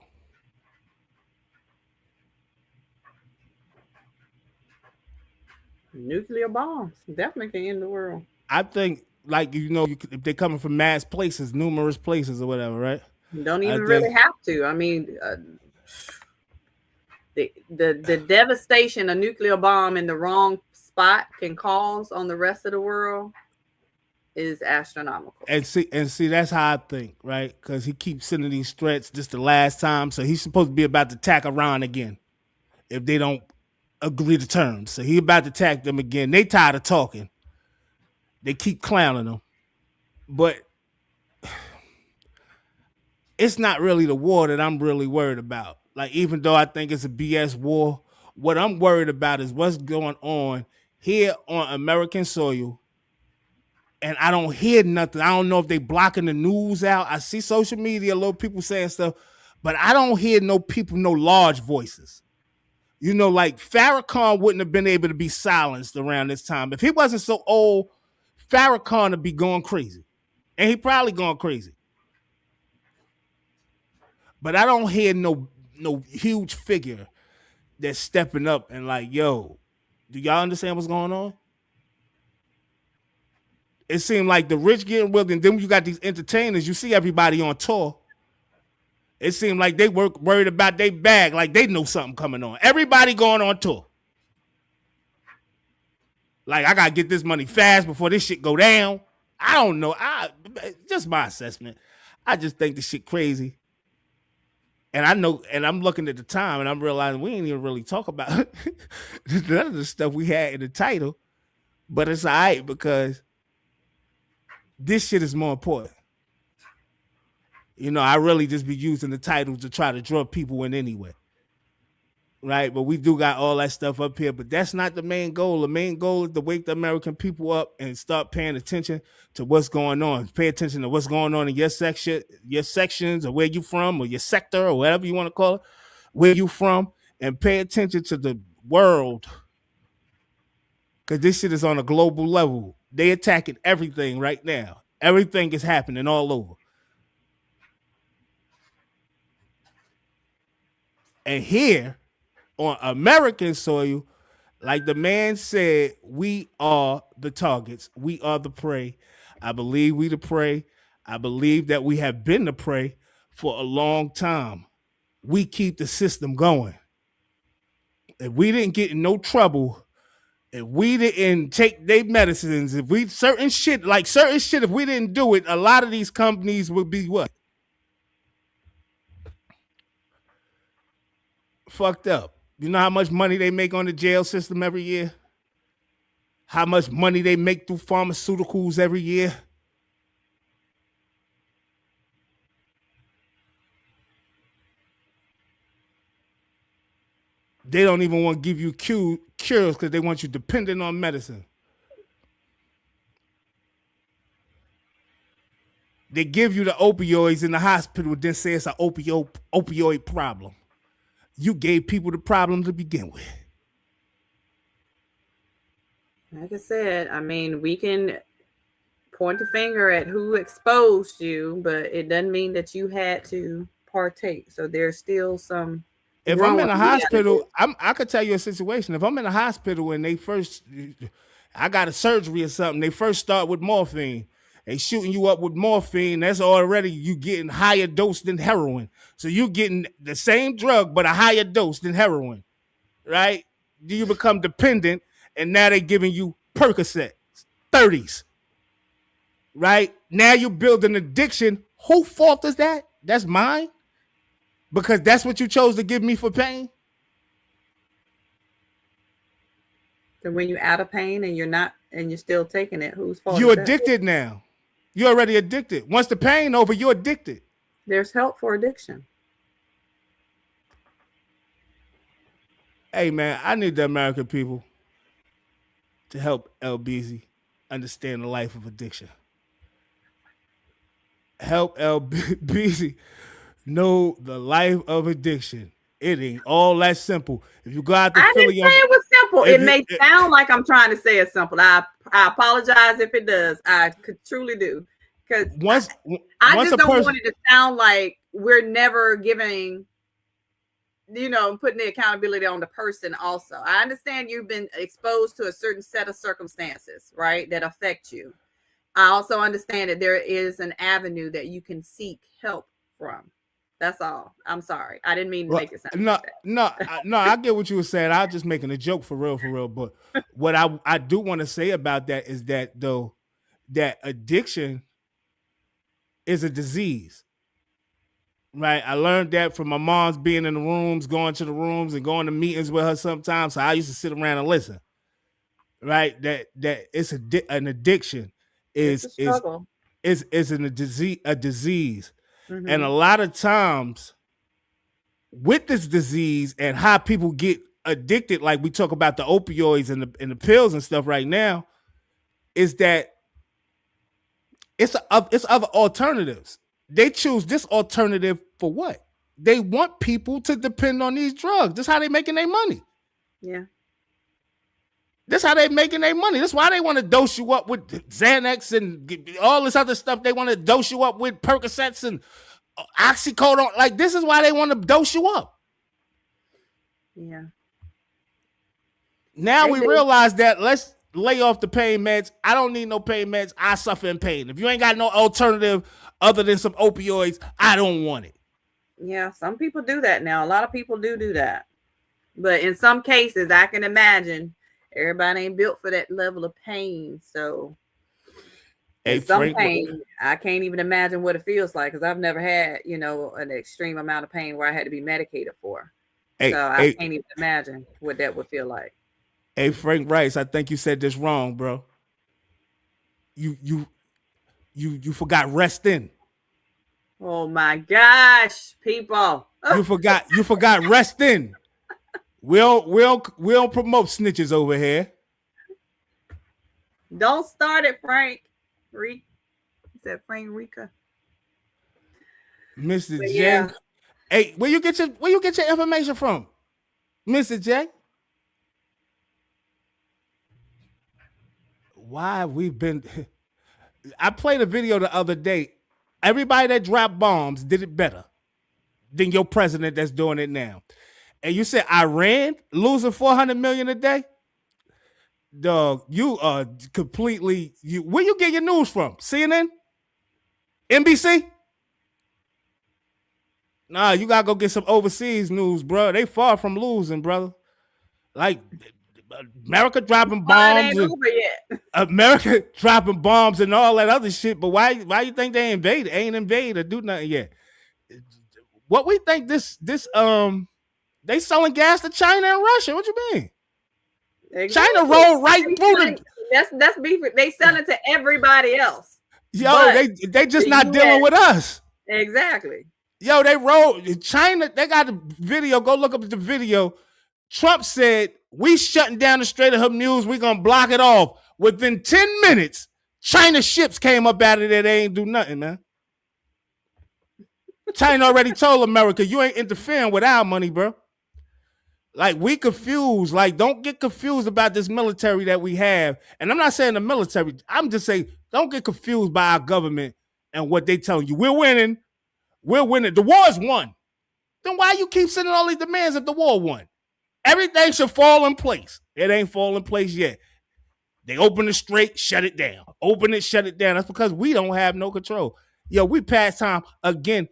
Nuclear bombs definitely can end the world. I think, like, if they're coming from mass places, numerous places or whatever, right? You don't even really have to. I mean, the devastation a nuclear bomb in the wrong spot can cause on the rest of the world is astronomical. And see, that's how I think, right? Because he keeps sending these threats. This the last time, so he's supposed to be about to attack Iran again if they don't agree to terms. So he about to attack them again. They tired of talking. They keep clowning him, but it's not really the war that I'm really worried about. Like, even though I think it's a BS war, what I'm worried about is what's going on here on American soil. And I don't hear nothing. I don't know if they blocking the news out. I see social media, a lot of people saying stuff, but I don't hear no people, no large voices. Like Farrakhan wouldn't have been able to be silenced around this time. If he wasn't so old, Farrakhan would be going crazy. And he probably going crazy. But I don't hear no huge figure that's stepping up and like, yo, do y'all understand what's going on? It seemed like the rich getting wealthy, and then you got these entertainers, you see everybody on tour. It seemed like they worried about their bag, like they know something coming on. Everybody going on tour. Like, I gotta get this money fast before this shit go down. I don't know. Just my assessment. I just think this shit crazy. And I know, and I'm looking at the time and I'm realizing we ain't even really talk about none of the stuff we had in the title. But it's all right because this shit is more important. I really just be using the titles to try to draw people in anyway. Right? But we do got all that stuff up here, but that's not the main goal. The main goal is to wake the American people up and start paying attention to what's going on. Pay attention to what's going on in your section, your sections, or where you from, or your sector, or whatever you want to call it, where you from, and pay attention to the world. Because this shit is on a global level. They attacking everything right now. Everything is happening all over. And here, on American soil, like the man said, we are the targets. We are the prey. I believe we the prey. I believe that we have been the prey for a long time. We keep the system going. If we didn't get in no trouble, if we didn't take their medicines, if certain shit, if we didn't do it, a lot of these companies would be what? Fucked up. You know how much money they make on the jail system every year? How much money they make through pharmaceuticals every year? They don't even want to give you cures because they want you dependent on medicine. They give you the opioids in the hospital, then say it's an opioid problem. You gave people the problem to begin with. Like I said, I mean, we can point the finger at who exposed you, but it doesn't mean that you had to partake. So there's still some. If I'm in a hospital, I could tell you a situation. If I'm in a hospital and I got a surgery or something, they first start with morphine. They shooting you up with morphine. That's already you getting higher dose than heroin. So you getting the same drug, but a higher dose than heroin, right? Do you become dependent? And now they giving you Percocet, 30s, right? Now you build an addiction. Whose fault is that? That's mine? Because that's what you chose to give me for pain? So when you're out of pain and you're still taking it, whose fault? You're addicted now. You're already addicted. Once the pain over, you're addicted. There's help for addiction. Hey man, I need the American people to help LBZ understand the life of addiction. Help LBZ know the life of addiction. It ain't all that simple. If you go out to I Philly, didn't say it was simple. It may sound like I'm trying to say it's simple. I apologize if it does. I could truly do. Because I just don't want it to sound like we're never giving, putting the accountability on the person also. I understand you've been exposed to a certain set of circumstances, right, that affect you. I also understand that there is an avenue that you can seek help from. That's all. I'm sorry. I didn't mean to make it sound like that. No, I get what you were saying. I was just making a joke for real. But what I do want to say about that is that though, that addiction is a disease. Right? I learned that from my mom's being in the rooms, going to the rooms and going to meetings with her sometimes. So I used to sit around and listen. Right? That it's an addiction is a disease. Mm-hmm. And a lot of times with this disease and how people get addicted, like we talk about the opioids and the pills and stuff right now, is that it's other alternatives. They choose this alternative for what? They want people to depend on these drugs. That's how they making their money. Yeah. That's how they making their money. That's why they want to dose you up with Xanax and all this other stuff. They want to dose you up with Percocets and oxycodone. Like, this is why they want to dose you up. Yeah. Now we realize that let's lay off the pain meds. I don't need no pain meds. I suffer in pain. If you ain't got no alternative other than some opioids, I don't want it. Yeah, some people do that now. A lot of people do that. But in some cases, I can imagine everybody ain't built for that level of pain. So some pain, I can't even imagine what it feels like because I've never had, an extreme amount of pain where I had to be medicated for. So I can't even imagine what that would feel like. Hey, Frank Rice, I think you said this wrong, bro. You forgot rest in. Oh my gosh, people. You forgot rest in. We'll promote snitches over here. Don't start it, Frank. Is that Frank Rika? Mr. J. Yeah. Hey, where you get your information from? Mr. J? Why have we been? I played a video the other day. Everybody that dropped bombs did it better than your president that's doing it now. And you said Iran losing 400 million a day? Dog, you are completely. Where you get your news from? CNN? NBC? Nah, you gotta go get some overseas news, bro. They far from losing, brother. Like America dropping bombs, America dropping bombs and all that other shit. But why you think they ain't invade or do nothing yet? What we think this they selling gas to China and Russia? What you mean? Exactly. China rolled right through that's beef. They sell it to everybody else. Yo, they just not dealing with us. Exactly. Yo, they rolled China. They got the video. Go look up the video. Trump said, we shutting down the Strait of Hormuz. We're going to block it off. Within 10 minutes, China ships came up out of there. They ain't do nothing, man. China already told America, you ain't interfering with our money, bro. Like, we confused. Like, don't get confused about this military that we have. And I'm not saying the military. I'm just saying, don't get confused by our government and what they telling you. We're winning. We're winning. The war's won. Then why you keep sending all these demands if the war won? Everything should fall in place. It ain't fall in place yet. They open the strait, shut it down. Open it, shut it down. That's because we don't have no control. Yo, we past time again.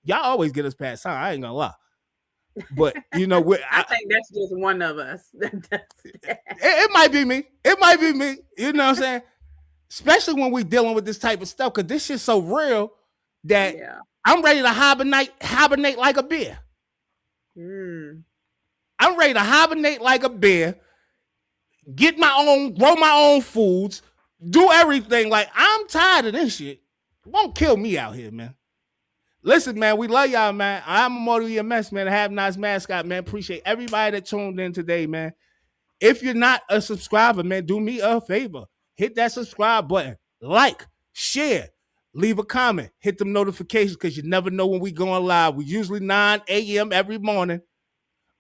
Y'all always get us past time. I ain't gonna lie. But I think that's just one of us. It might be me. It might be me. You know what I'm saying? Especially when we dealing with this type of stuff, because this shit's so real that I'm ready to hibernate like a bear. I'm ready to hibernate like a bear, grow my own foods, do everything. Like, I'm tired of this shit. It won't kill me out here, man. Listen, man, we love y'all, man. I'm a Motor EMS, man. I have nice mascot, man. Appreciate everybody that tuned in today, man. If you're not a subscriber, man, do me a favor. Hit that subscribe button. Like, share, leave a comment, hit them notifications because you never know when we going live. We usually 9 a.m. every morning,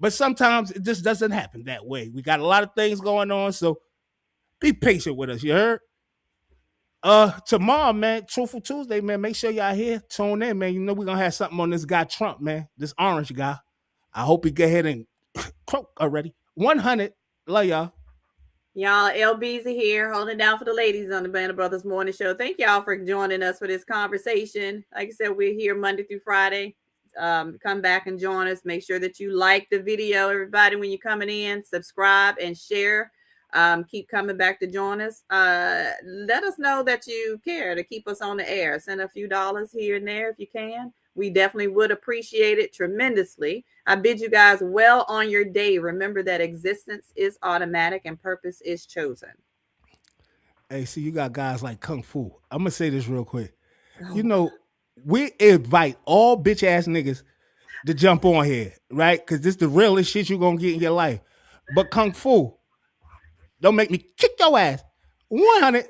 but sometimes it just doesn't happen that way. We got a lot of things going on, so be patient with us, you heard? Tomorrow, man, Truthful Tuesday, man, make sure y'all here. Tune in, man. You know we're going to have something on this guy Trump, man, this orange guy. I hope he go ahead and croak already. 100. Love y'all. Y'all, LB's here holding down for the ladies on the Band of Brothers Morning Show. Thank y'all for joining us for this conversation. Like I said, we're here Monday through Friday. Come back and join us. Make sure that you like the video, everybody, when you're coming in. Subscribe and share. Keep coming back to join us. Let us know that you care to keep us on the air. Send a few dollars here and there if you can. We definitely would appreciate it tremendously. I bid you guys well on your day. Remember that existence is automatic and purpose is chosen. Hey, see, you got guys like Kung Fu. I'm going to say this real quick. You know, we invite all bitch ass niggas to jump on here, right? Because this is the realest shit you're going to get in your life. But Kung Fu, don't make me kick your ass. 100.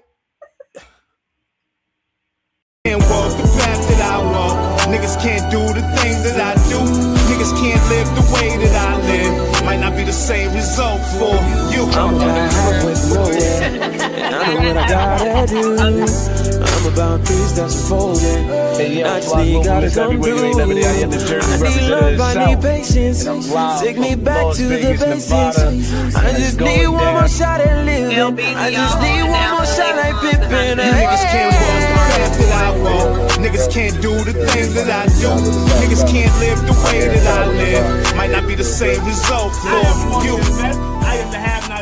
Can't walk the path that I walk. Niggas can't do the things that I do. Niggas can't live the way that I live. Might not be the same result for you. I'm about halfway nowhere, and I know what I gotta do. I'm about 3 steps forward. I just need gotta come through. I need love, I need patience. Take me back to the basics. I just need one more shot at living. I just need one more shot like Pippin. Niggas can't walk the path that I walk. Niggas can't do the things that I do. Niggas can't live the way that I live. Might not be the same result for you. I am the have-not.